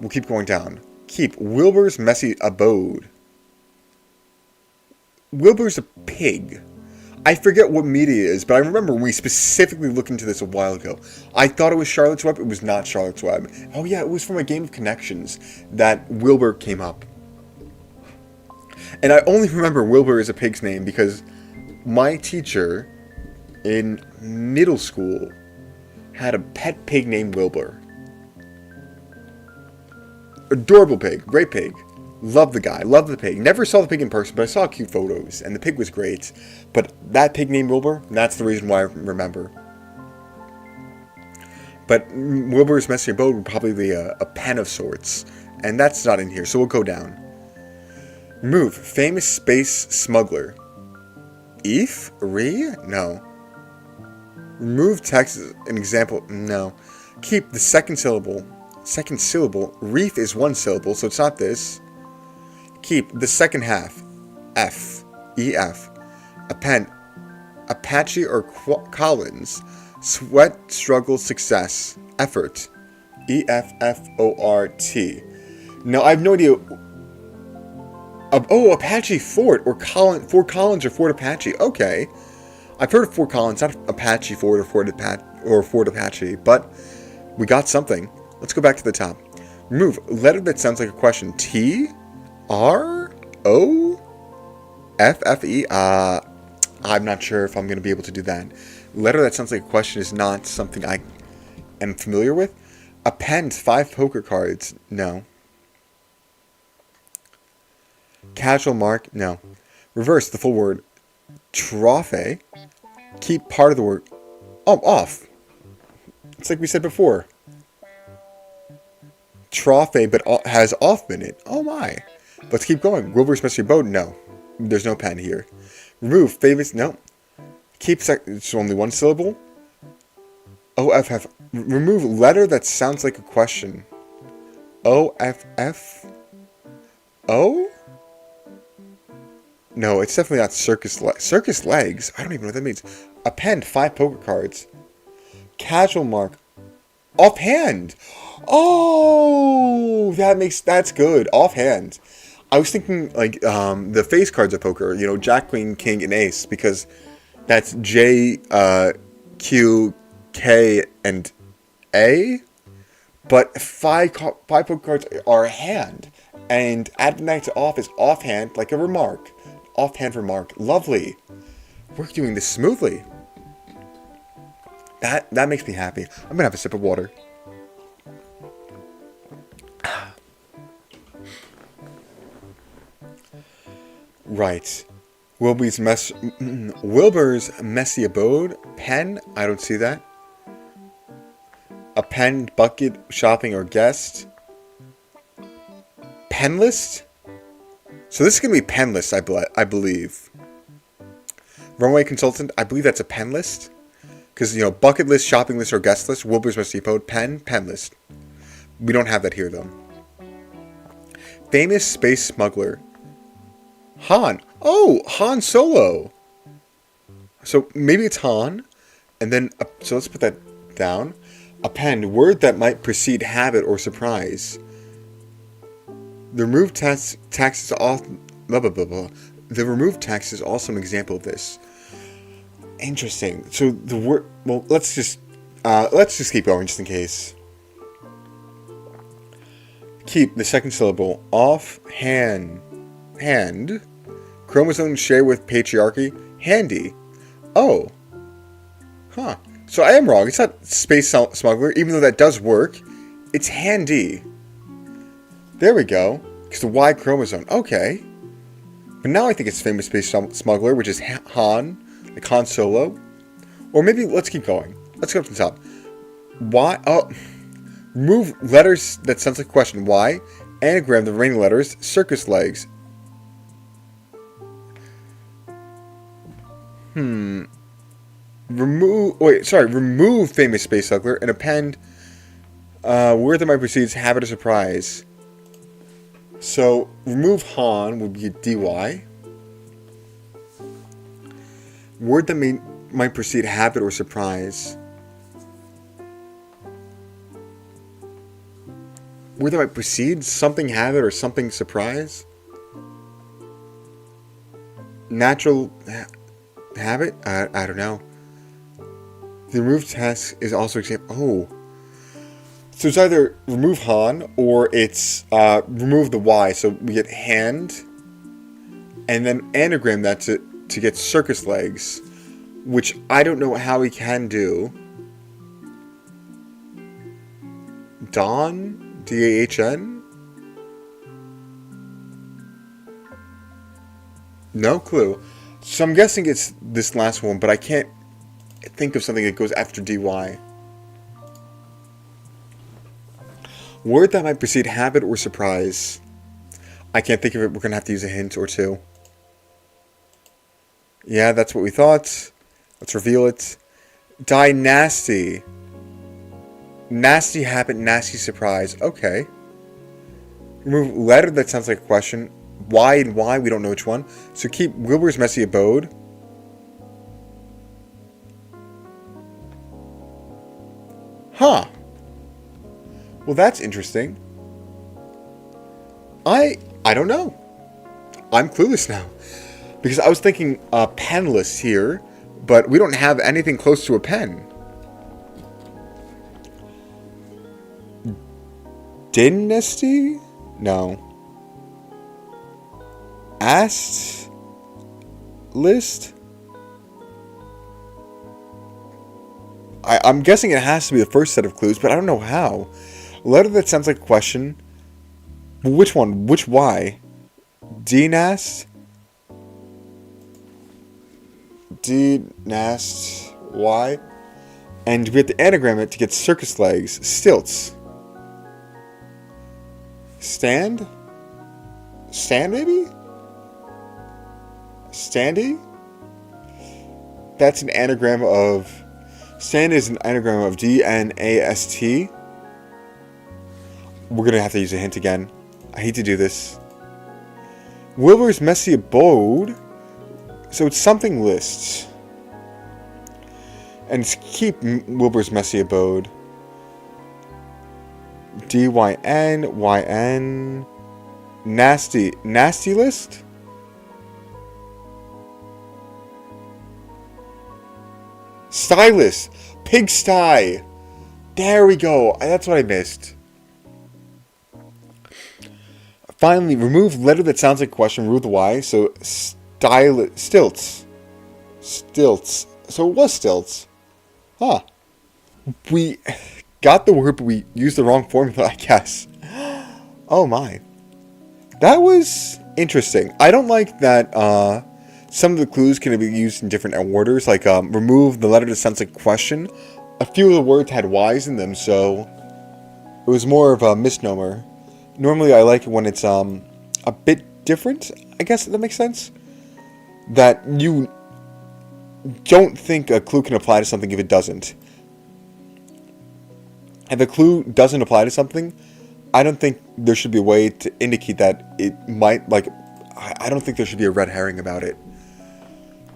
We'll keep going down. Keep Wilbur's messy abode. Wilbur's a pig. I forget what media it is, but I remember we specifically looked into this a while ago. I thought it was Charlotte's Web. It was not Charlotte's Web. Oh yeah, it was from a game of Connections that Wilbur came up. And I only remember Wilbur as a pig's name because my teacher in middle school had a pet pig named Wilbur. Adorable pig. Great pig. Love the guy. Love the pig. Never saw the pig in person, but I saw cute photos. And the pig was great. But that pig named Wilbur, that's the reason why I remember. But Wilbur's messy abode would probably be a pen of sorts. And that's not in here, so we'll go down. Remove. Famous space smuggler. Eef? Re? No. Remove text. An example. No. Keep the second syllable. Second syllable. Reef is one syllable, so it's not this. Keep the second half. F. E-F. Append. Apache or Collins. Sweat, struggle, success. Effort. E-F-F-O-R-T. Now, I have no idea. Oh, Apache Fort or Fort Collins or Fort Apache. Okay. I've heard of Fort Collins, not Apache Fort or Fort Apache, but we got something. Let's go back to the top. Remove letter that sounds like a question. T, R, O, F, F, E. I'm not sure if I'm going to be able to do that. Letter that sounds like a question is not something I am familiar with. Append 5 poker cards. No. Casual mark. No. Reverse the full word. Trophy. Keep part of the word. Oh, off. It's like we said before. Trophy, but has off in it. Oh my. Let's keep going. Wilbur's messy abode? No. There's no pen here. Remove favorites? No. Keep it's only one syllable. OFF. Remove letter that sounds like a question. OFF? O? No, it's definitely not circus legs. I don't even know what that means. Append 5 poker cards. Casual mark. Offhand. Oh, that's good. Offhand. I was thinking like the face cards of poker. You know, Jack, Queen, King, and Ace, because that's J, Q, K, and A. But 5 poker cards are hand, and add night to off is offhand, like a remark. Offhand remark. Lovely. We're doing this smoothly. That makes me happy. I'm gonna have a sip of water. Right. Wilbur's messy abode. Pen. I don't see that. Append, bucket, shopping, or guest. Pen list. So this is gonna be pen list, I believe. Runway consultant. I believe that's a pen list. Because, you know, bucket list, shopping list, or guest list. Wilbur's messy abode. Pen list. We don't have that here, though. Famous space smuggler. Han. Oh, Han Solo. So maybe it's Han. And then, so let's put that down. Append, word that might precede habit or surprise. The removed tax is all blah blah blah blah. The removed tax is also an example of this. Interesting. So the word. Well, let's just keep going just in case. Keep the second syllable. Hand. Chromosome share with patriarchy. Handy. Oh. Huh. So I am wrong. It's not space smuggler, even though that does work. It's handy. There we go. Because the Y chromosome. Okay. But now I think it's famous space smuggler, which is Han, like Han Solo. Or maybe let's keep going. Let's go up to the top. Y. Oh. Remove letters that sounds like a question. Y. Anagram the remaining letters. Circus legs. Remove famous space smuggler and append word that might precedes habit or surprise. So remove Han would be dy. Word that might precede habit or surprise. Word that might precede something habit or something surprise. Natural habit? I don't know. The remove task is also example. Oh. So it's either remove Han or it's remove the Y. So we get hand and then anagram that to get circus legs, which I don't know how we can do. Don? D-A-H-N? No clue. So I'm guessing it's this last one, but I can't think of something that goes after dy. Word that might precede habit or surprise. I can't think of it. We're going to have to use a hint or two. Yeah, that's what we thought. Let's reveal it. Dynasty. Nasty habit, nasty surprise. Okay. Remove letter that sounds like a question. Why and why, we don't know which one. So keep Wilbur's messy abode. Huh. Well, that's interesting. I don't know. I'm clueless now. Because I was thinking penless here, but we don't have anything close to a pen. Dynasty? No. Asked list? I'm guessing it has to be the first set of clues, but I don't know how. Letter that sounds like a question. Which one? Which Y? Dnast? Dnast Y? And we have to anagram it to get circus legs. Stilts. Stand? Stand, maybe? Standy? That's an anagram of... Stand is an anagram of D-N-A-S-T. We're going to have to use a hint again. I hate to do this. Wilbur's messy abode. So it's something lists. And keep Wilbur's messy abode. D-Y-N, nasty. Nasty list? Stylist. Pigsty. There we go. That's what I missed. Finally, remove letter that sounds like a question. Remove the Y. So, stilts. Stilts. So it was stilts. Huh. We got the word, but we used the wrong formula, I guess. Oh my. That was interesting. I don't like that some of the clues can be used in different orders. Like, remove the letter that sounds like a question. A few of the words had Y's in them, so it was more of a misnomer. Normally, I like it when it's a bit different. I guess that makes sense. That you don't think a clue can apply to something if it doesn't. If a clue doesn't apply to something, I don't think there should be a way to indicate that it might, like, I don't think there should be a red herring about it.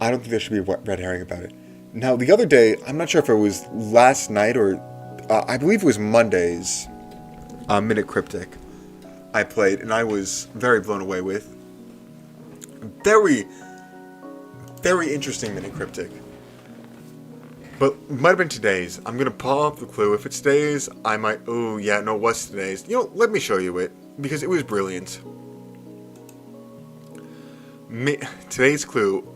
I don't think there should be a red herring about it. Now, the other day, I'm not sure if it was last night or, I believe it was Monday's Minute Cryptic I played, and I was very blown away with. Very, very interesting Minute Cryptic. But it might have been today's. I'm going to pull up the clue. If it's today's, I might... Oh, yeah, no, it was today's. You know, let me show you it, because it was brilliant. Today's clue.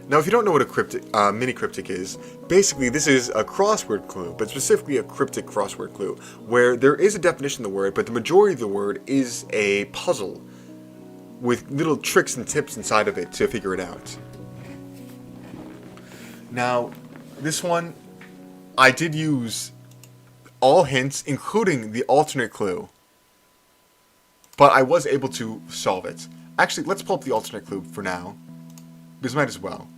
Now, if you don't know what a mini cryptic is, basically this is a crossword clue, but specifically a cryptic crossword clue, where there is a definition of the word, but the majority of the word is a puzzle with little tricks and tips inside of it to figure it out. Now, this one, I did use all hints, including the alternate clue, but I was able to solve it. Actually, let's pull up the alternate clue for now, because might as well.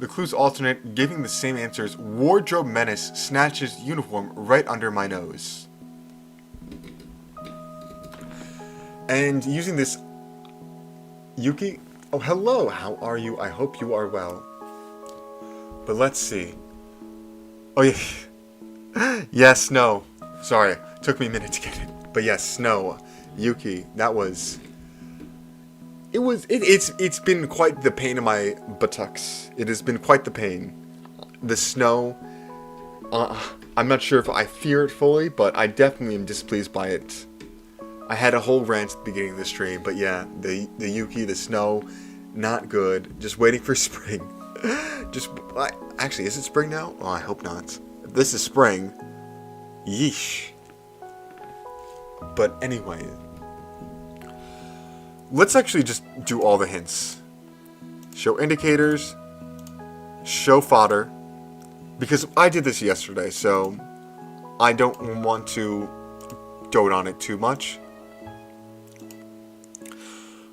The clue's alternate, giving the same answers. Wardrobe menace snatches uniform right under my nose. And using this, Yuki, oh hello, how are you? I hope you are well. But let's see. Oh yeah, yes, snow. Sorry, took me a minute to get it. But yes, snow, Yuki, that was... It's been quite the pain in my buttocks. It has been quite the pain. The snow, I'm not sure if I fear it fully, but I definitely am displeased by it. I had a whole rant at the beginning of the stream, but yeah, the Yuki, the snow, not good. Just waiting for spring. Actually, is it spring now? Oh, I hope not. If this is spring, yeesh. But anyway... Let's actually just do all the hints. Show indicators. Show fodder. Because I did this yesterday, so I don't want to dote on it too much.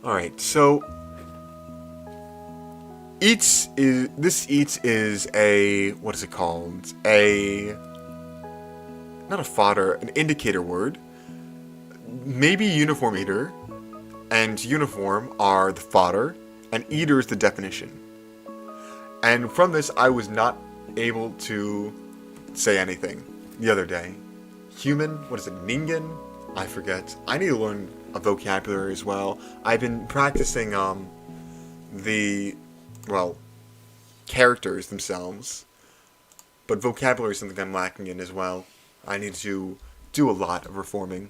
Alright, so this eats is a, what is it called? Not a fodder, an indicator word. Maybe uniform eater. And uniform are the fodder, and eater is the definition. And from this, I was not able to say anything the other day. Human, what is it, ningen? I forget. I need to learn a vocabulary as well. I've been practicing characters themselves. But vocabulary is something I'm lacking in as well. I need to do a lot of reforming.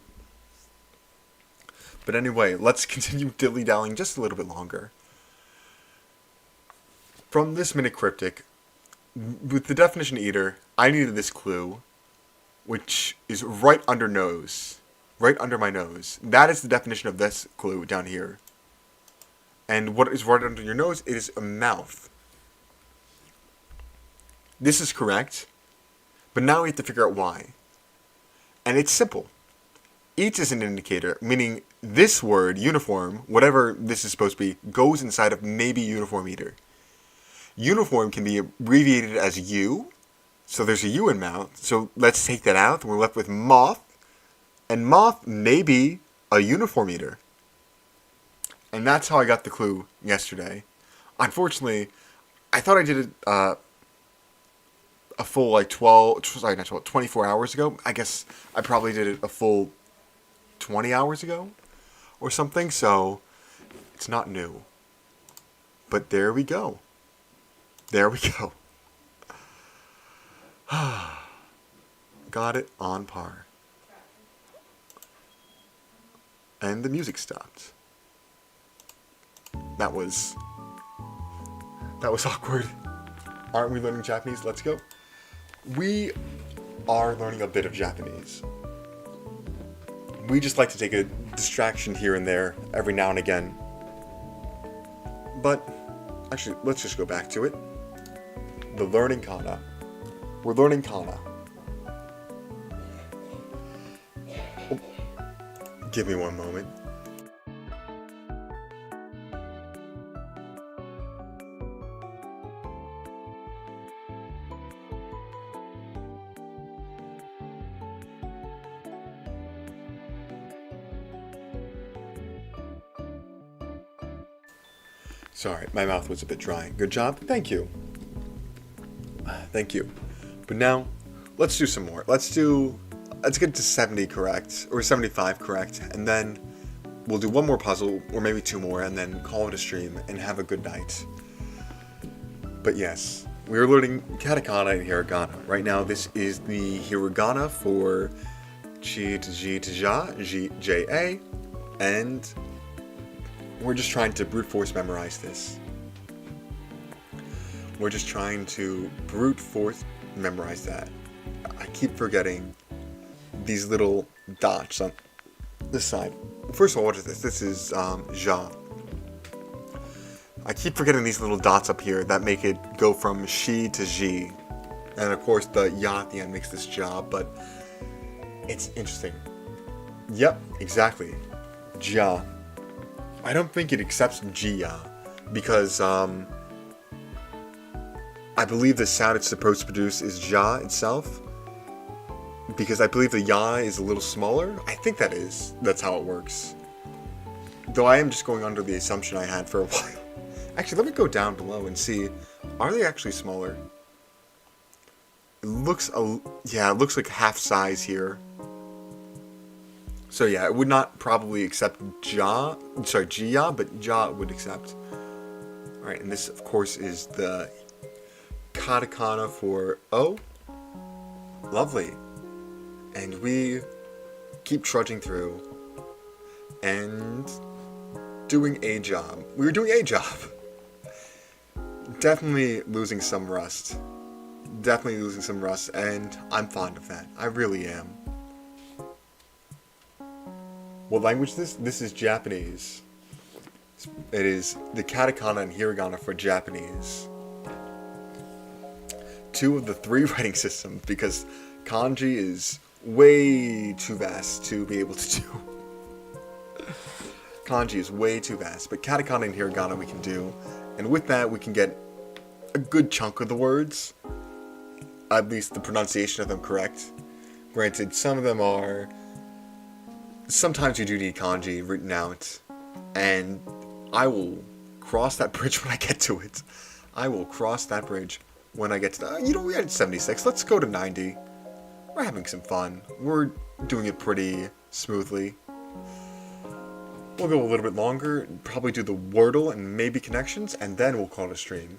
But anyway, let's continue dilly-dallying just a little bit longer. From this minute cryptic, with the definition eater, I needed this clue, which is right under nose. Right under my nose. That is the definition of this clue down here. And what is right under your nose? It is a mouth. This is correct. But now we have to figure out why. And it's simple. Each is an indicator, meaning this word, uniform, whatever this is supposed to be, goes inside of maybe uniform eater. Uniform can be abbreviated as U, so there's a U in mouth, so let's take that out, and we're left with moth, and moth may be a uniform eater. And that's how I got the clue yesterday. Unfortunately, I thought I did it a full 24 hours ago. I guess I probably did it a full 20 hours ago or something, so it's not new. But there we go. There we go. Got it on par. And the music stopped. That was awkward. Aren't we learning Japanese? Let's go. We are learning a bit of Japanese. We just like to take a distraction here and there every now and again. But actually, let's just go back to it. The learning kana. We're learning kana. Oh, give me one moment. Sorry, my mouth was a bit dry. Good job. Thank you. Thank you. But now, let's do some more. Let's get to 70 correct, or 75 correct, and then we'll do one more puzzle, or maybe two more, and then call it a stream, and have a good night. But yes, we're learning katakana and hiragana. Right now, this is the hiragana for chi to ji to ja, j, a, and we're just trying to brute force memorize this. We're just trying to brute force memorize that. I keep forgetting these little dots on this side. First of all, what is this? This is ja. I keep forgetting these little dots up here that make it go from shi to ji. And of course the ya at the end makes this ja, but it's interesting. Yep, exactly. Ja. I don't think it accepts Jia because I believe the sound it's supposed to produce is Ja itself, because I believe the Ya is a little smaller. I think that's how it works. Though I am just going under the assumption I had for a while. Actually, let me go down below and see, are they actually smaller? It looks like half size here. So yeah, it would not probably accept Jia, but Ja would accept. Alright, and this of course is the katakana for O. Lovely. And we keep trudging through and doing a job. We were doing a job. Definitely losing some rust. And I'm fond of that. I really am. What language is this? This is Japanese. It is the katakana and hiragana for Japanese. 2 of the 3 writing systems, because kanji is way too vast to be able to do. Kanji is way too vast, but katakana and hiragana we can do. And with that, we can get a good chunk of the words. At least the pronunciation of them correct. Granted, some of them are... Sometimes you do need kanji written out, and I will cross that bridge when I get to it. We had 76. Let's go to 90. We're having some fun. We're doing it pretty smoothly. We'll go a little bit longer, probably do the Wordle and maybe connections, and then we'll call it a stream.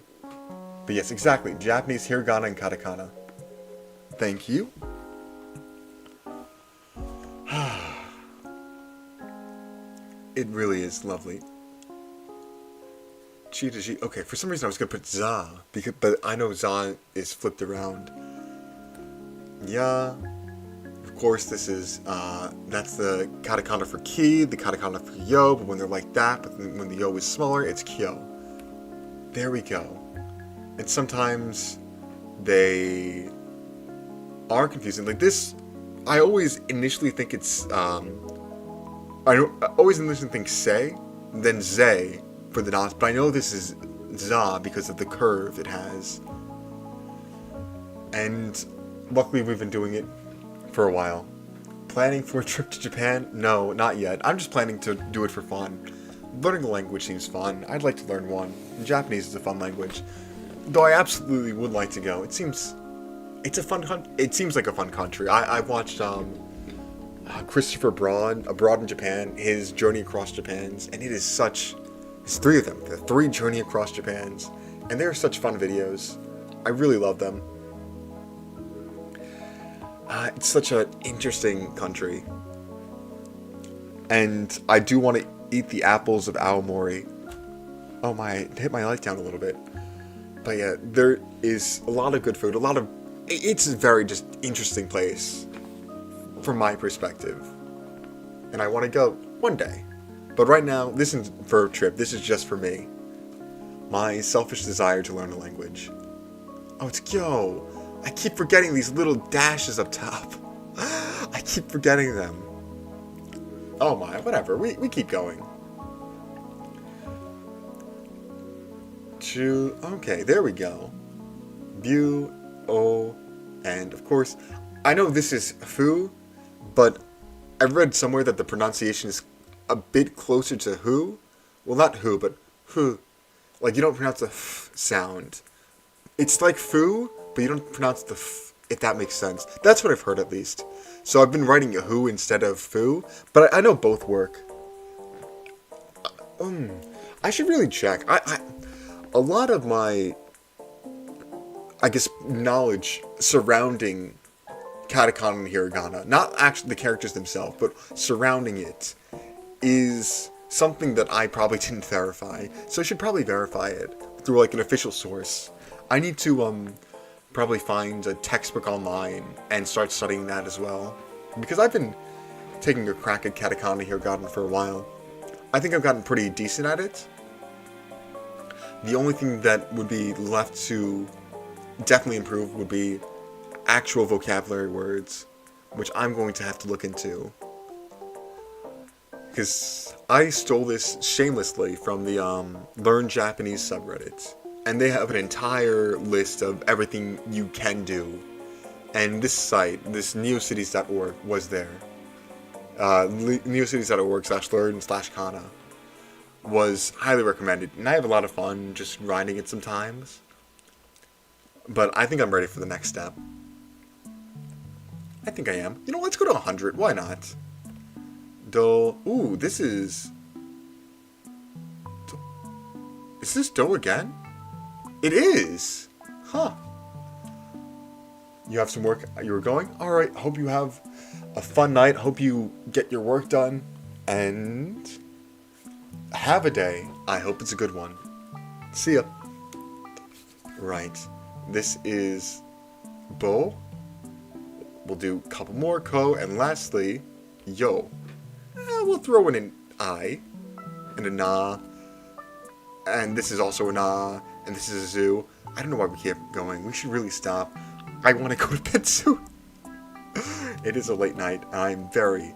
But yes, exactly. Japanese, hiragana, and katakana. Thank you. It really is lovely. Chi to G. Okay, for some reason I was going to put za, but I know za is flipped around. Yeah. Of course, this is, that's the katakana for ki, the katakana for yo, but when they're like that, but when the yo is smaller, it's kyo. There we go. And sometimes they are confusing. Like this, I always initially think it's I always initially think say, then zay for the dots, but I know this is za because of the curve it has. And luckily we've been doing it for a while. Planning for a trip to Japan? No, not yet. I'm just planning to do it for fun. Learning a language seems fun. I'd like to learn one. Japanese is a fun language. Though I absolutely would like to go. It seems like a fun country. I watched Christopher Abroad in Japan, his Journey Across Japan's, and it's 3 of them. The 3 Journey Across Japan's, and they're such fun videos. I really love them. It's such an interesting country. And I do want to eat the apples of Aomori. Oh my, hit my light down a little bit. But yeah, there is a lot of good food, it's a very just interesting place from my perspective. And I want to go one day. But right now, this isn't for a trip, this is just for me. My selfish desire to learn a language. Oh, it's Kyo. I keep forgetting these little dashes up top. I keep forgetting them. Oh my, whatever, we keep going. Okay, there we go. Bu, o, and of course, I know this is fu, but I read somewhere that the pronunciation is a bit closer to who. Well, not who, but hu. Like, you don't pronounce the f sound. It's like foo, but you don't pronounce the f, if that makes sense. That's what I've heard, at least. So I've been writing a who instead of foo, but I know both work. I should really check. A lot of my, I guess, knowledge surrounding katakana and hiragana, not actually the characters themselves, but surrounding it, is something that I probably didn't verify. So I should probably verify it through like an official source. I need to probably find a textbook online and start studying that as well. Because I've been taking a crack at katakana and hiragana for a while. I think I've gotten pretty decent at it. The only thing that would be left to definitely improve would be actual vocabulary words, which I'm going to have to look into. Because I stole this shamelessly from the Learn Japanese subreddit. And they have an entire list of everything you can do. And this site, this neocities.org, was there. neocities.org/learn/kana was highly recommended. And I have a lot of fun just grinding it sometimes. But I think I'm ready for the next step. I think I am. You know, let's go to 100. Why not? Ooh, this is... Is this do again? It is! Huh. You have some work you were going? Alright, hope you have a fun night. Hope you get your work done. And... have a day. I hope it's a good one. See ya. Right. This is... Bo. We'll do a couple more ko. And lastly, yo. We'll throw in an I. And a na. And this is also an ah. And this is a zoo. I don't know why we keep going. We should really stop. I want to go to bed soon. It is a late night, and I'm very,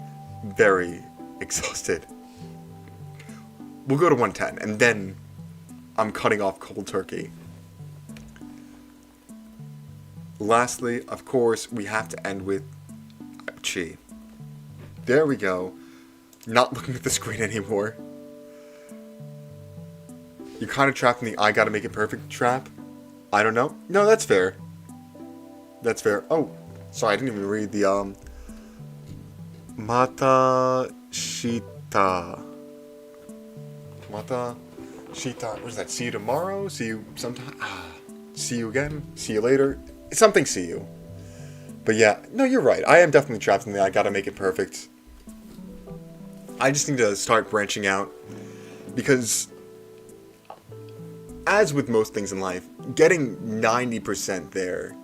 very exhausted. We'll go to 110, and then I'm cutting off cold turkey. Lastly, of course, we have to end with chi. There we go. Not looking at the screen anymore. You're kind of trapped in the I gotta make it perfect trap. I don't know. No, that's fair. That's fair. Oh, sorry, I didn't even read the, Mata Shita. Mata Shita. What is that? See you tomorrow? See you sometime? See you again? See you later? Something see you. But yeah, no, you're right. I am definitely trapped in the I gotta make it perfect. I just need to start branching out. Because... as with most things in life, getting 90% there,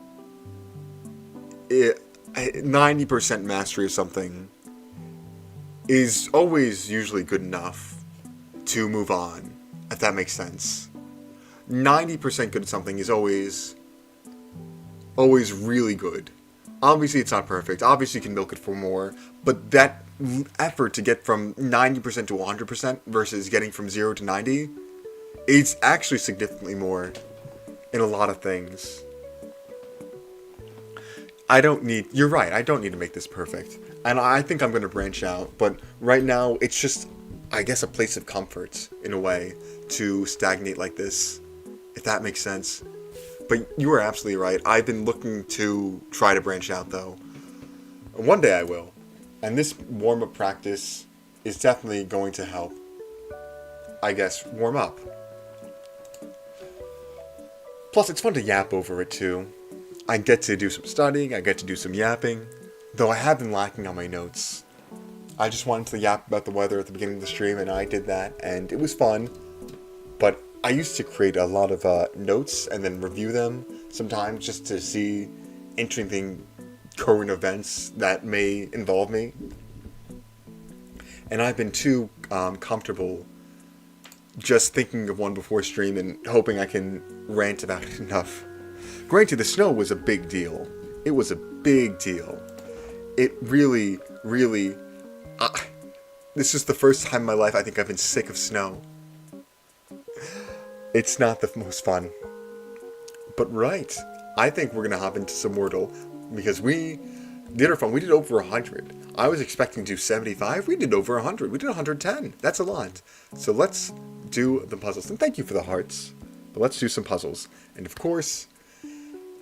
90% mastery of something is always usually good enough to move on, if that makes sense. 90% good at something is always really good. Obviously, it's not perfect. Obviously, you can milk it for more. But that effort to get from 90% to 100% versus getting from 0 to 90, it's actually significantly more in a lot of things. You're right, I don't need to make this perfect. And I think I'm going to branch out. But right now, it's just, I guess, a place of comfort, in a way, to stagnate like this. If that makes sense. But you are absolutely right. I've been looking to try to branch out, though. One day I will. And this warm-up practice is definitely going to help, I guess, warm up. Plus, it's fun to yap over it, too. I get to do some studying, I get to do some yapping, though I have been lacking on my notes. I just wanted to yap about the weather at the beginning of the stream, and I did that, and it was fun. But I used to create a lot of notes and then review them sometimes just to see interesting current events that may involve me. And I've been too comfortable just thinking of one before stream and hoping I can rant about it enough. Granted, the snow was a big deal. It was a big deal. It really, really... this is the first time in my life I think I've been sick of snow. It's not the most fun. But right, I think we're going to hop into some Wordle, because we did our fun. We did over 100. I was expecting to do 75. We did over 100. We did 110. That's a lot. So let's do the puzzles. And thank you for the hearts. But let's do some puzzles. And of course,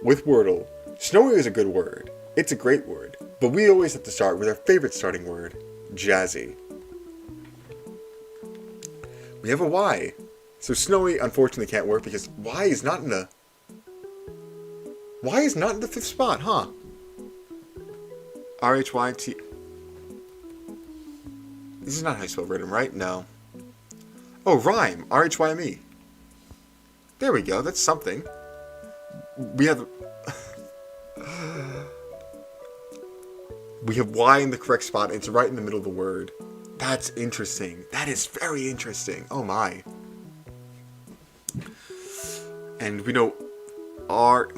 with Wordle, snowy is a good word. It's a great word. But we always have to start with our favorite starting word, jazzy. We have a Y. So snowy, unfortunately, can't work because Y is not in the 5th spot, huh? R-H-Y-T... This is not how you spell rhythm, right? No. Oh, rhyme. R-H-Y-M-E. There we go. That's something. We have... we have Y in the correct spot. It's right in the middle of the word. That's interesting. That is very interesting. Oh, my. And we know R...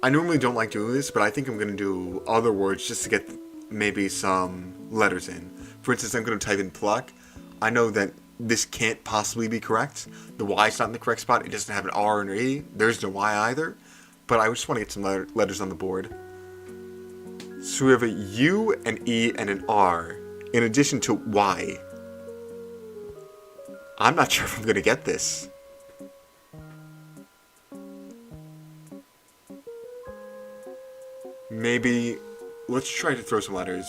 I normally don't like doing this, but I think I'm going to do other words just to get maybe some letters in. For instance, I'm going to type in pluck. I know that this can't possibly be correct. The Y's not in the correct spot. It doesn't have an R and an E. There's no Y either. But I just want to get some letters on the board. So we have a U, an E, and an R, in addition to Y. I'm not sure if I'm going to get this. Maybe, let's try to throw some letters.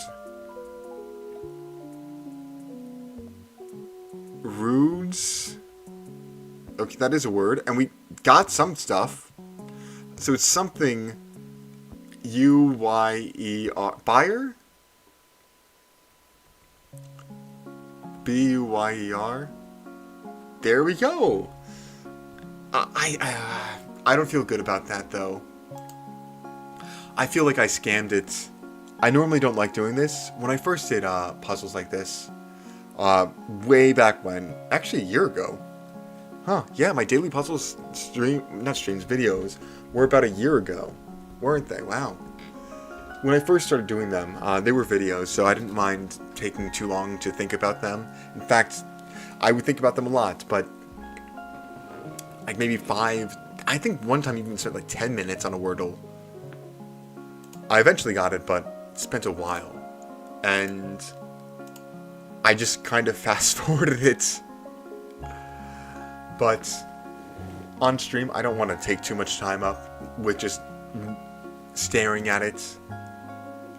Rudes. Okay, that is a word. And we got some stuff. So it's something U-Y-E-R. Buyer? B-U-Y-E-R. There we go. I don't feel good about that, though. I feel like I scammed it. I normally don't like doing this. When I first did puzzles like this, way back when, actually a year ago. Huh, yeah, my daily puzzles videos were about a year ago, weren't they? Wow. When I first started doing them, they were videos, so I didn't mind taking too long to think about them. In fact, I would think about them a lot, but like maybe 5, I think one time even spent like 10 minutes on a Wordle. I eventually got it, but it spent a while. And I just kind of fast-forwarded it. But on stream, I don't want to take too much time up with just staring at it.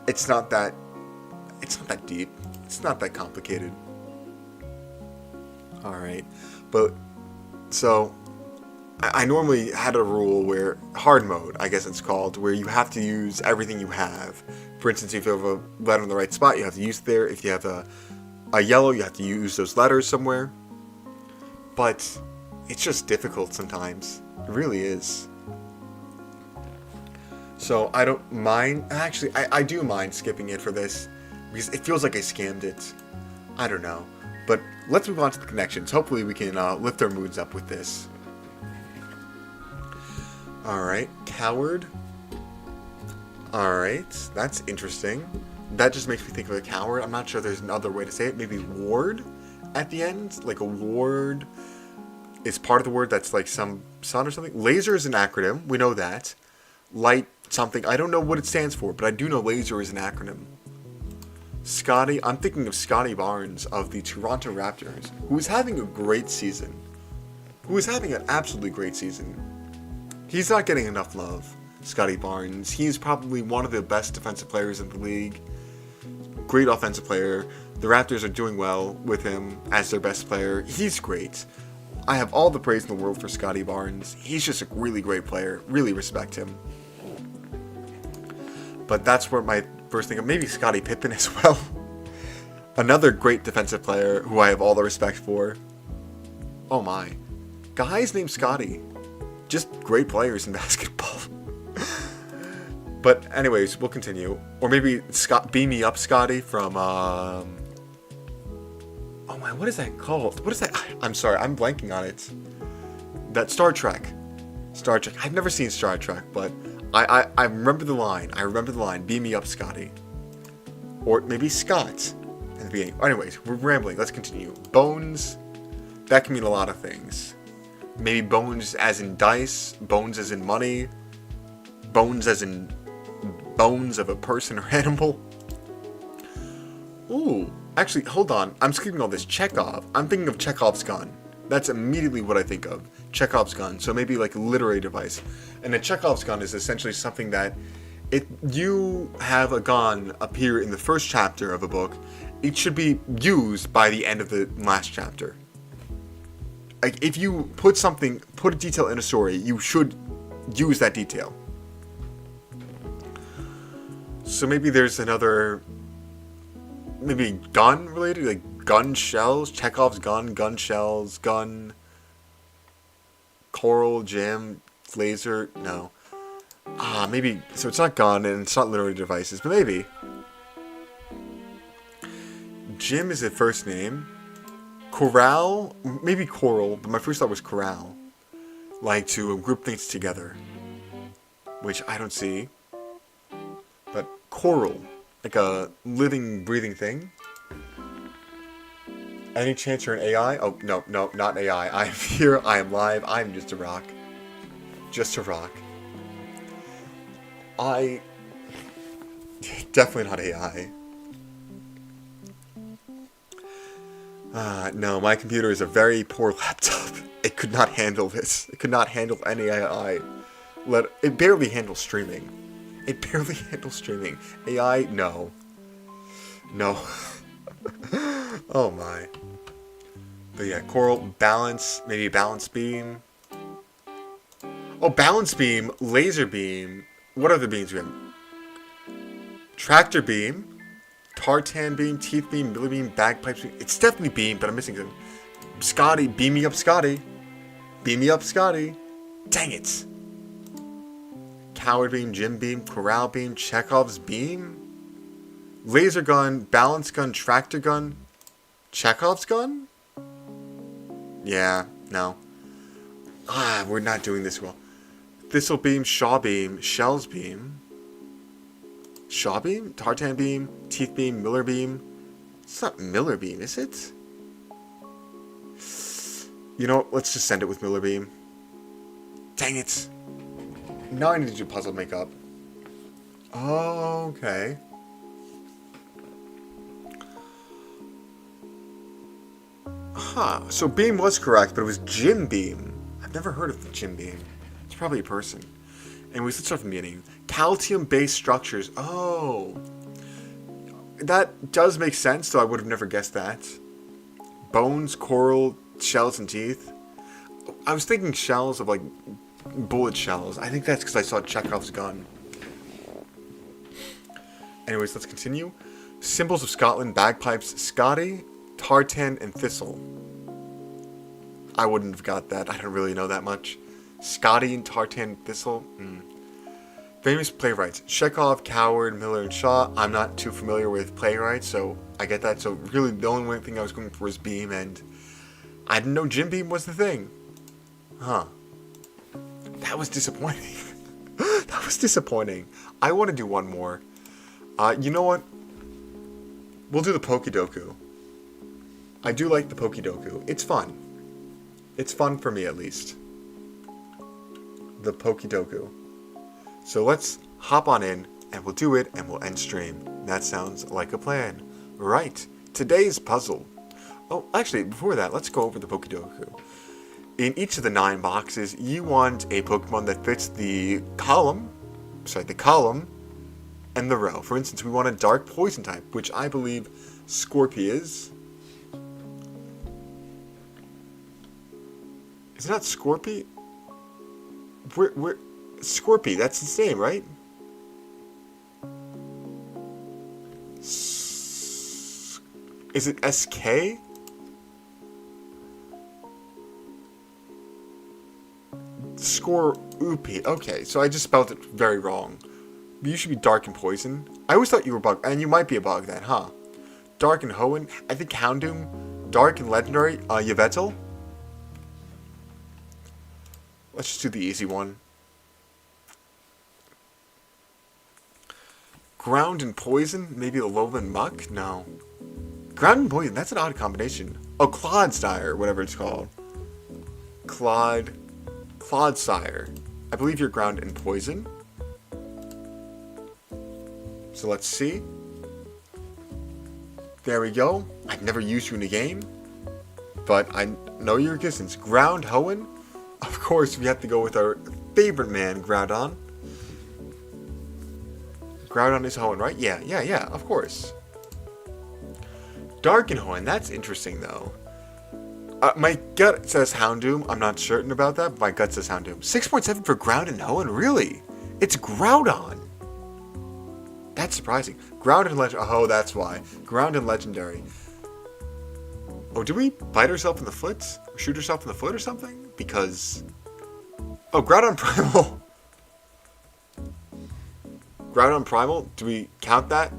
It's not that deep. It's not that complicated. Alright. But, so, I normally had a rule where, hard mode, I guess it's called, where you have to use everything you have. For instance, if you have a letter in the right spot, you have to use it there. If you have a yellow, you have to use those letters somewhere. But it's just difficult sometimes. It really is. So I don't mind. Actually, I do mind skipping it for this, because it feels like I scammed it. I don't know. But let's move on to the connections. Hopefully we can lift our moods up with this. Alright, coward. Alright, that's interesting. That just makes me think of a coward. I'm not sure there's another way to say it. Maybe ward at the end? Like a ward is part of the word that's like some sun or something. Laser is an acronym. We know that. Light something. I don't know what it stands for, but I do know laser is an acronym. Scotty. I'm thinking of Scotty Barnes of the Toronto Raptors, who is having a great season. Who is having an absolutely great season. He's not getting enough love. Scotty Barnes. He's probably one of the best defensive players in the league. Great offensive player. The Raptors are doing well with him as their best player. He's great. I have all the praise in the world for Scotty Barnes. He's just a really great player. Really respect him. But that's where my first thing of maybe Scottie Pippen as well. Another great defensive player who I have all the respect for. Oh my. Guys named Scotty. Just great players in basketball. But anyways, we'll continue. Or maybe Beam Me Up Scotty from, oh my, what is that called? What is that? I'm sorry, I'm blanking on it. That Star Trek. Star Trek. I've never seen Star Trek, but I remember the line. I remember the line, Beam Me Up Scotty. Or maybe Scott in the beginning. Anyways, we're rambling. Let's continue. Bones. That can mean a lot of things. Maybe bones as in dice. Bones as in money. Bones as in bones of a person or animal. Ooh, actually, hold on. I'm skipping all this. Chekhov. I'm thinking of Chekhov's gun. That's immediately what I think of. Chekhov's gun. So maybe like a literary device. And a Chekhov's gun is essentially something that if you have a gun appear in the first chapter of a book, it should be used by the end of the last chapter. Like if you put a detail in a story, you should use that detail. So maybe there's another, maybe gun related, like gun shells, Chekhov's gun, gun shells, gun, coral, gem, laser, no. Maybe, so it's not gun and it's not literary devices, but maybe. Jim is a first name. Corral, maybe coral, but my first thought was corral. Like to group things together. Which I don't see. But coral, like a living, breathing thing. Any chance you're an AI? Oh, no, not an AI. I am here, I am live, I am just a rock. Just a rock. Definitely not AI. No, my computer is a very poor laptop. It could not handle this. It could not handle any AI. It barely handles streaming. It barely handles streaming. AI, no. No. Oh my. But yeah, coral, balance, maybe balance beam. Oh, balance beam, laser beam. What other beams we have? Tractor beam, tartan beam, teeth beam, miller beam, bagpipes beam. It's definitely beam, but I'm missing something. Scotty, beam me up Scotty. Beam me up Scotty. Dang it. Coward beam, Jim beam, corral beam, Chekhov's beam, laser gun, balance gun, tractor gun, Chekhov's gun? Yeah, no. We're not doing this well. Thistle beam, Shaw beam, Shells beam, Shaw beam, tartan beam, teeth beam, Miller beam. It's not Miller beam, is it? You know, let's just send it with Miller beam. Dang it. Now I need to do puzzle makeup. Oh, okay. Huh. So beam was correct, but it was Jim beam. I've never heard of the Jim beam. It's probably a person. Anyways, let's start from the beginning. Calcium-based structures. Oh. That does make sense, though I would have never guessed that. Bones, coral, shells, and teeth. I was thinking shells of, like, bullet shells. I think that's because I saw Chekhov's gun. Anyways, let's continue. Symbols of Scotland, bagpipes, Scotty, tartan, and thistle. I wouldn't have got that. I don't really know that much. Scotty and tartan, thistle. Famous playwrights. Chekhov, Coward, Miller, and Shaw. I'm not too familiar with playwrights, so I get that. So really, the only thing I was going for was Beam, and I didn't know Jim Beam was the thing. Huh. That was disappointing. That was disappointing. I want to do one more. You know what? We'll do the Pokedoku. I do like the Pokedoku. It's fun. It's fun for me, at least. The Pokedoku. So let's hop on in, and we'll do it, and we'll end stream. That sounds like a plan. Right. Today's puzzle. Oh, actually, before that, let's go over the Pokedoku. In each of the 9 boxes, you want a Pokemon that fits the column, and the row. For instance, we want a dark poison type, which I believe Scorpy is. Is it not Scorpy? Scorpy, that's the name, right? Is it SK? Scorpy. Okay, so I just spelled it very wrong. You should be dark and poison. I always thought you were bug, and you might be a bug then, huh? Dark and Hoenn. I think Houndoom. Dark and legendary. Yveltal. Let's just do the easy one. Ground and poison? Maybe a Alolan Muck? No. Ground and poison, that's an odd combination. Oh, Clodsire, whatever it's called. Clodsire. I believe you're ground and poison. So let's see. There we go. I've never used you in a game, but I know your existence. Ground Hoenn? Of course, we have to go with our favorite man, Groudon. Groudon is Hoenn, right? Yeah, of course. Dark and Hoenn, that's interesting, though. My gut says Houndoom. I'm not certain about that, but my gut says Houndoom. 6.7 for Ground and Hoenn? Really? It's Groudon. That's surprising. Ground and Legendary. Oh, that's why. Ground and Legendary. Oh, did we bite ourselves in the foot? Or shoot ourselves in the foot or something? Because... Oh, Groudon Primal. Groudon Primal? Do we count that?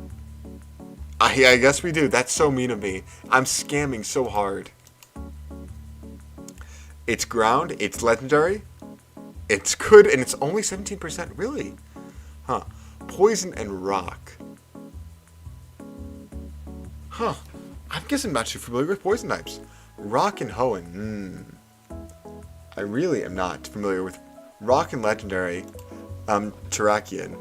I guess we do. That's so mean of me. I'm scamming so hard. It's ground. It's legendary. It's good. And it's only 17%. Really? Huh. Poison and rock. Huh. I guess I'm not too familiar with poison types. Rock and Hoenn. I really am not familiar with rock and legendary. Terrakion.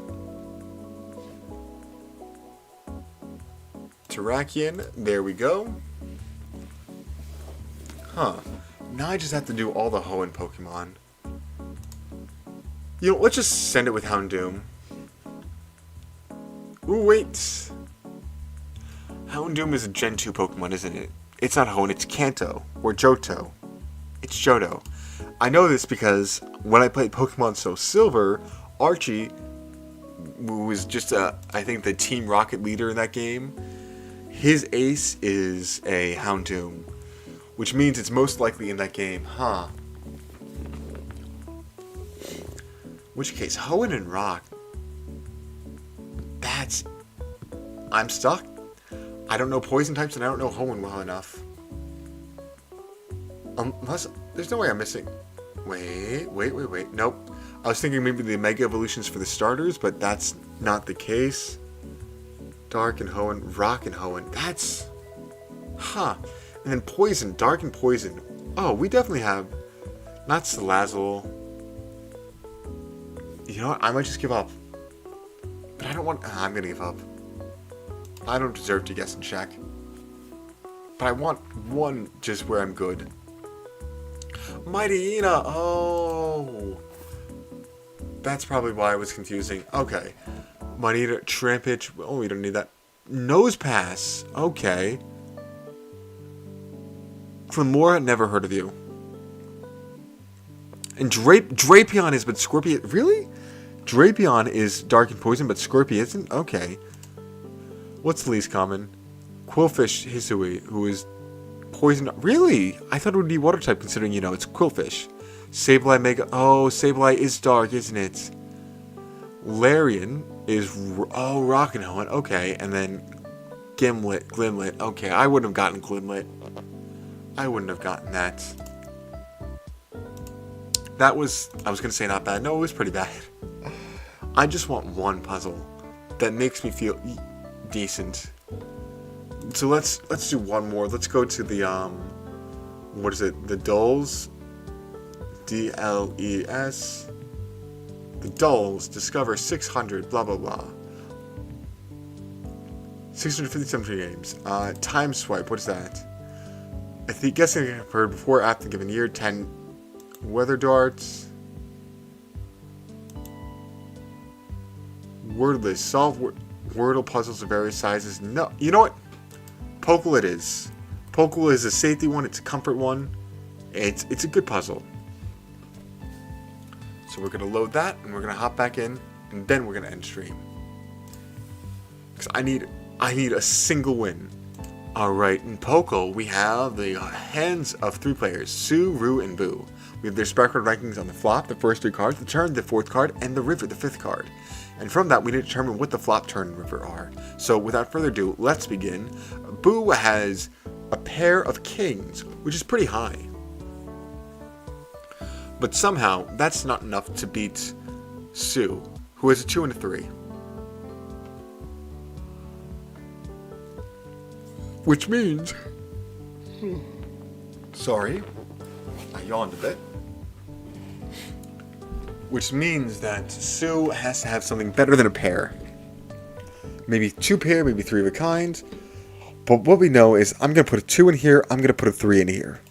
Terrakion. There we go. Huh. Now I just have to do all the Hoenn Pokemon. You know, let's just send it with Houndoom. Ooh, wait. Houndoom is a Gen 2 Pokemon, isn't it? It's not Hoenn, it's Kanto. Or Johto. It's Johto. I know this because when I played Pokemon Soul Silver, Archie, who was just, I think, the Team Rocket leader in that game, his ace is a Houndoom, which means it's most likely in that game, huh? Which case, Hoenn and Rock. That's... I'm stuck. I don't know poison types and I don't know Hoenn well enough. Unless... There's no way I'm missing... Wait. Nope. I was thinking maybe the Mega Evolutions for the starters, but that's not the case. Dark and Hoenn, Rock and Hoenn. That's... Huh. And then Poison, Dark and Poison. Oh, we definitely have... Not Salazzle. You know what? I might just give up. But I don't want... I'm gonna give up. I don't deserve to guess and check. But I want one just where I'm good. Mighty Ina! Oh! That's probably why it was confusing. Okay. Mighty Ina, Trampage. Oh, we don't need that. Nose Pass. Okay. Clemora, never heard of you. And Drapion is, but Scorpion... Really? Drapion is Dark and Poison, but Scorpion isn't? Okay. What's the least common? Quillfish Hisui, who is Poison... Really? I thought it would be Water type, considering, you know, it's Quillfish. Sableye Mega... Oh, Sableye is Dark, isn't it? Larian is... Oh, Rock and Hoenn. Okay, and then... Glimlet. Okay, I wouldn't have gotten Glimlet. I wouldn't have gotten that. That was... I was going to say not bad. No, it was pretty bad. I just want one puzzle that makes me feel decent. So let's do one more. Let's go to the what is it? The Dulles, DLES. The Dulles discover 600 blah blah blah. 657 games. Time swipe. What is that? I think guessing occurred before or after a given year. 10 weather darts. Wordless. Solve Wordle puzzles of various sizes. No, you know what? Pokle it is. Pokle is a safety one. It's a comfort one. It's a good puzzle. So we're gonna load that, and we're gonna hop back in, and then we're gonna end stream. Cause I need a single win. All right, in Pokle we have the hands of 3 players: Sue, Rue, and Boo. We have their spark card rankings on the flop, the first 3 cards, the turn, the 4th card, and the river, the 5th card. And from that, we need to determine what the flop, turn, and river are. So without further ado, let's begin. Boo has a pair of kings, which is pretty high. But somehow, that's not enough to beat Sue, who has a 2 and a 3. Which means... Sorry, I yawned a bit. Which means that Sue has to have something better than a pair. Maybe 2 pair, maybe 3 of a kind. But what we know is I'm going to put a 2 in here, I'm going to put a 3 in here.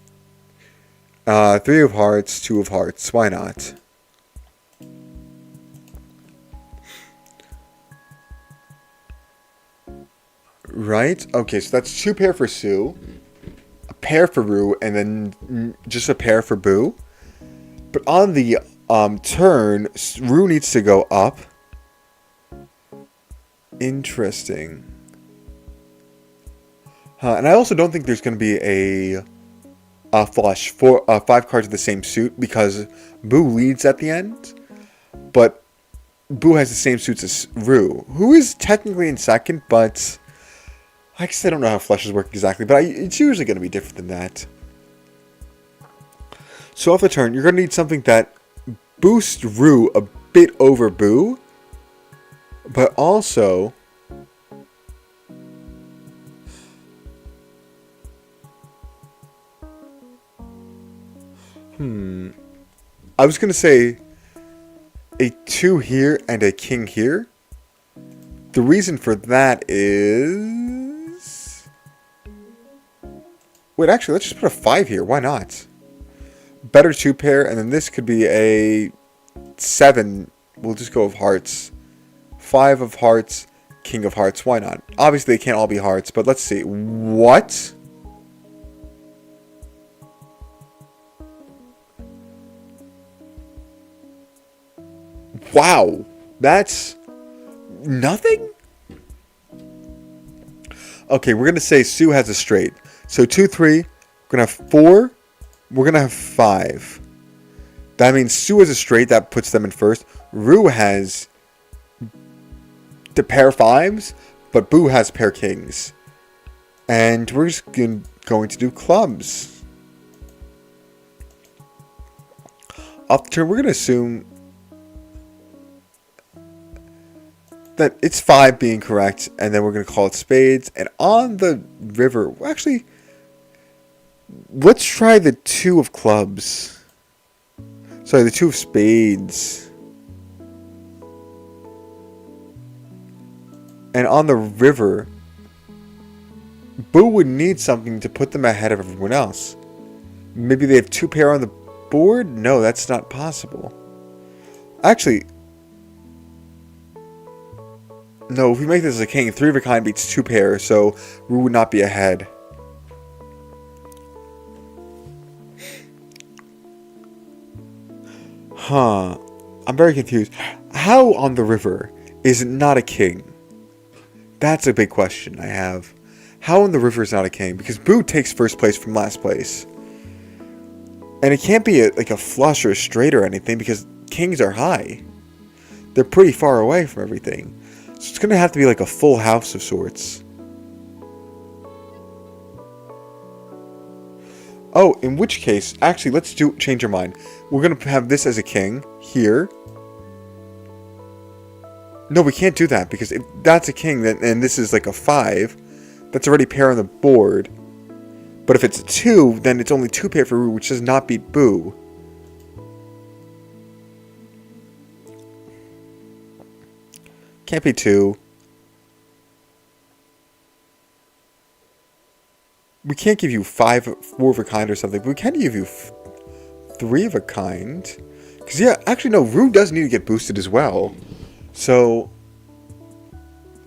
3 of hearts, 2 of hearts, why not? Right? Okay, so that's 2 pair for Sue, a pair for Rue, and then just a pair for Boo. But on the turn, Rue needs to go up. Interesting. And I also don't think there's going to be a flush for 5 cards of the same suit, because Boo leads at the end, but Boo has the same suits as Rue, who is technically in second, but I guess I don't know how flushes work exactly, but it's usually going to be different than that. So off the turn, you're going to need something that boosts Rue a bit over Boo, but also... I was going to say a 2 here and a king here. The reason for that is... Wait, actually, let's just put a 5 here. Why not? Better 2 pair, and then this could be a 7. We'll just go with hearts. 5 of hearts, king of hearts. Why not? Obviously, they can't all be hearts, but let's see. What? Wow, that's nothing? Okay, we're going to say Sue has a straight. So 2, 3, we're going to have 4, we're going to have 5. That means Sue has a straight, that puts them in first. Rue has the pair 5s, but Boo has pair kings. And we're just going to do clubs. Off the turn, we're going to assume that it's 5 being correct, and then we're going to call it spades. And on the river, actually, let's try the 2 of clubs. Sorry, the 2 of spades. And on the river, Boo would need something to put them ahead of everyone else. Maybe they have 2 pair on the board? No, that's not possible. Actually... No, if we make this as a king, 3 of a kind beats 2 pairs, so Rue would not be ahead. Huh. I'm very confused. How on the river is it not a king? That's a big question I have. How on the river is not a king? Because Boo takes first place from last place. And it can't be like a flush or a straight or anything, because kings are high. They're pretty far away from everything. So it's going to have to be like a full house of sorts. Oh, in which case, actually, let's change our mind. We're going to have this as a king here. No, we can't do that because if that's a king, then and this is like a 5, that's already pair on the board. But if it's a 2, then it's only 2 pair for Rue, which does not beat Boo. Can't be 2. We can't give you 4 of a kind or something, but we can give you 3 of a kind. Because, yeah, actually, no, Rue does need to get boosted as well. So,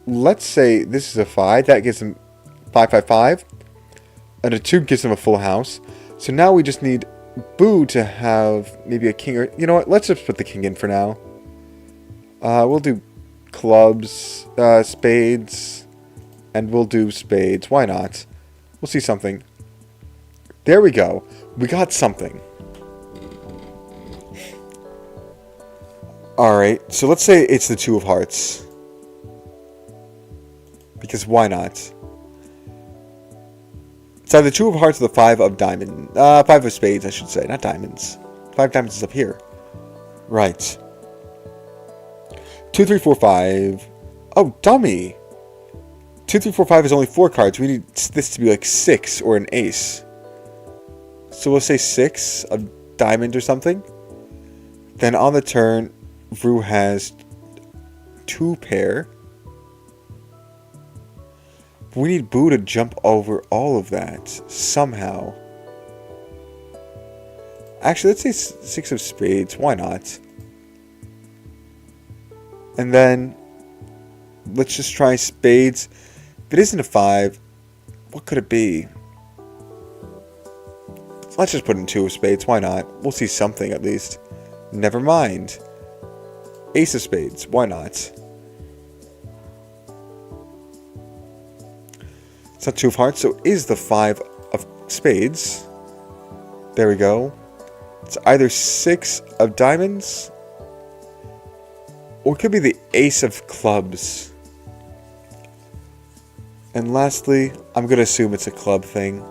let's say this is a 5. That gives him 5, 5, 5. And a 2 gives him a full house. So now we just need Boo to have maybe a king or... You know what? Let's just put the king in for now. We'll do clubs, spades, and we'll do spades. Why not? We'll see something. There we go. We got something. Alright, so let's say it's the 2 of hearts. Because why not? It's either 2 of hearts or the 5 of diamond. 5 of spades, I should say. Not diamonds. 5 diamonds is up here. Right. 2, 3, 4, 5. Oh, dummy. 2, 3, 4, 5 is only 4 cards. We need this to be like 6 or an ace. So we'll say 6 of diamond or something. Then on the turn, Rue has 2 pair. We need Boo to jump over all of that somehow. Actually, let's say 6 of spades. Why not? And then let's just try spades. If it isn't a 5, what could it be? Let's just put in 2 of spades. Why not? We'll see something at least. Never mind. Ace of spades. Why not? It's not 2 of hearts, so it is the 5 of spades. There we go. It's either 6 of diamonds, or it could be the ace of clubs. And lastly, I'm going to assume it's a club thing.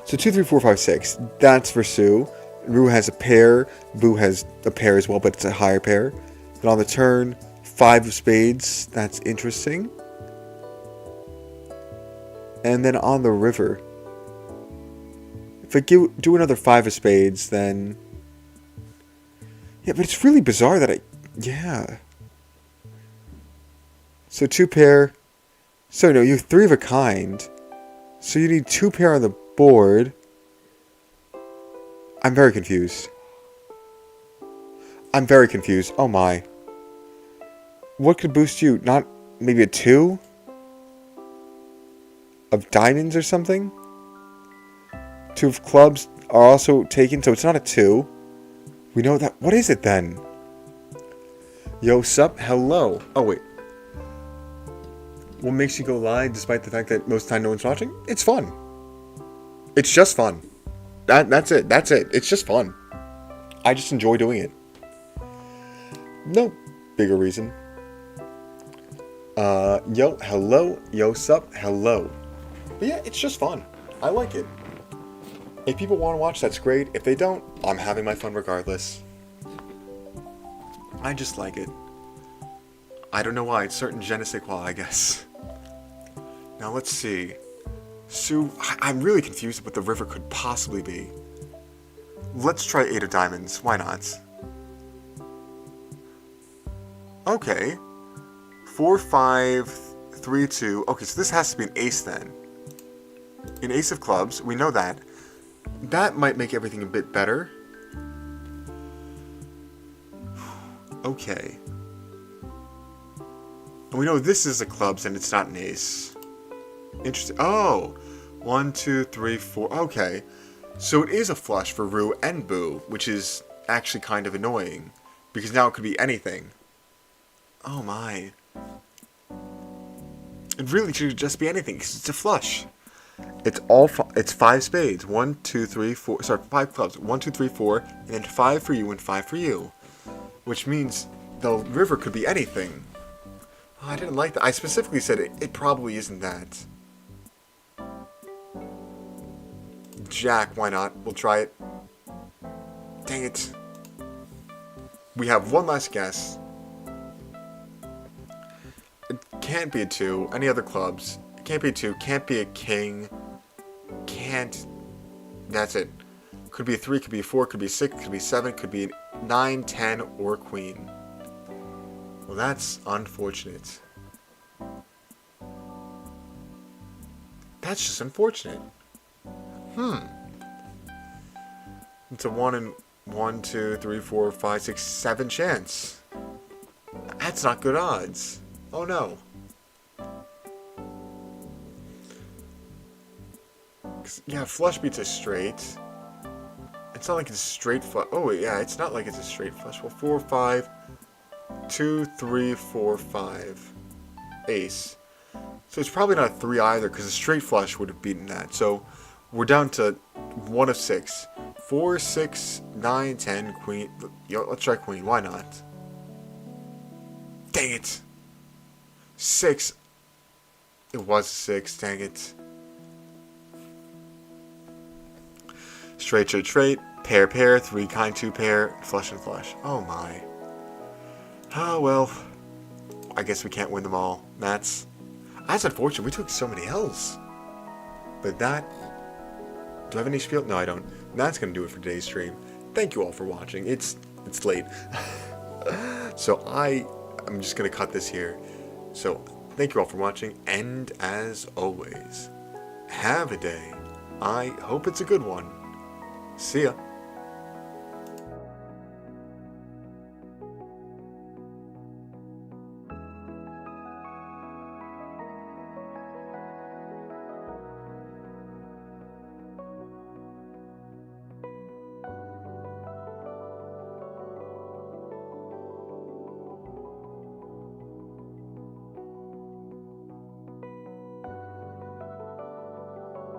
So 2, 3, 4, 5, 6. That's for Sue. Rue has a pair. Boo has a pair as well, but it's a higher pair. Then on the turn, 5 of spades. That's interesting. And then on the river, if I do another 5 of spades, then... Yeah, but it's really bizarre that Yeah. So 2 pair. So no, you have 3 of a kind. So you need 2 pair on the board. I'm very confused. I'm very confused. Oh my. What could boost you? Not maybe a 2? Of diamonds or something? 2 of clubs are also taken, so it's not a 2. We know that. What is it then? Yo, sup? Hello. Oh, wait. What makes you go live despite the fact that most of the time no one's watching? It's fun. It's just fun. That's it. That's it. It's just fun. I just enjoy doing it. No bigger reason. Yo, hello. Yo, sup? Hello. But yeah, it's just fun. I like it. If people want to watch, that's great. If they don't, I'm having my fun regardless. I just like it. I don't know why. It's certain je ne sais quoi, I guess. Now let's see. Sue, I'm really confused what the river could possibly be. Let's try 8 of diamonds. Why not? Okay. 4, 5, 3, 2. Okay, so this has to be an ace then. An ace of clubs. We know that. That might make everything a bit better. Okay. And we know this is a clubs and it's not an ace. Interesting. Oh! 1, 2, 3, 4. Okay. So it is a flush for Rue and Boo, which is actually kind of annoying. Because now it could be anything. Oh my. It really should just be anything, because it's a flush. It's 5 spades. 1, 2, 3, 4. Sorry, 5 clubs. 1, 2, 3, 4. And then 5 for you and 5 for you. Which means the river could be anything. Oh, I didn't like that. I specifically said it probably isn't that. Jack, why not? We'll try it. Dang it. We have one last guess. Can't be a 2. Any other clubs? Can't be a 2. Can't be a king. Can't. That's it. Could be a 3, could be a 4, could be a 6, could be a 7, could be a 9, 10, or queen. Well, that's unfortunate. That's just unfortunate. It's a 1 in 1, 2, 3, 4, 5, 6, 7 chance. That's not good odds. Oh no. Yeah, flush beats a straight. It's not like it's a straight flush. Oh, yeah, it's not like it's a straight flush. Well, 4, 5, 2, 3, 4, 5. Ace. So it's probably not a 3 either, because a straight flush would have beaten that. So we're down to 1 of 6. 4, 6, 9, 10, queen. Yo, let's try queen. Why not? Dang it. 6. It was a 6. Dang it. Straight, straight, straight. Pair, pair. 3 kind, 2 pair. Flush and flush. Oh my. Oh well. I guess we can't win them all. That's unfortunate. We took so many L's. But that... Do I have any spiel? No, I don't. That's going to do it for today's stream. Thank you all for watching. It's late. So I'm just going to cut this here. So thank you all for watching. And as always, have a day. I hope it's a good one. See ya.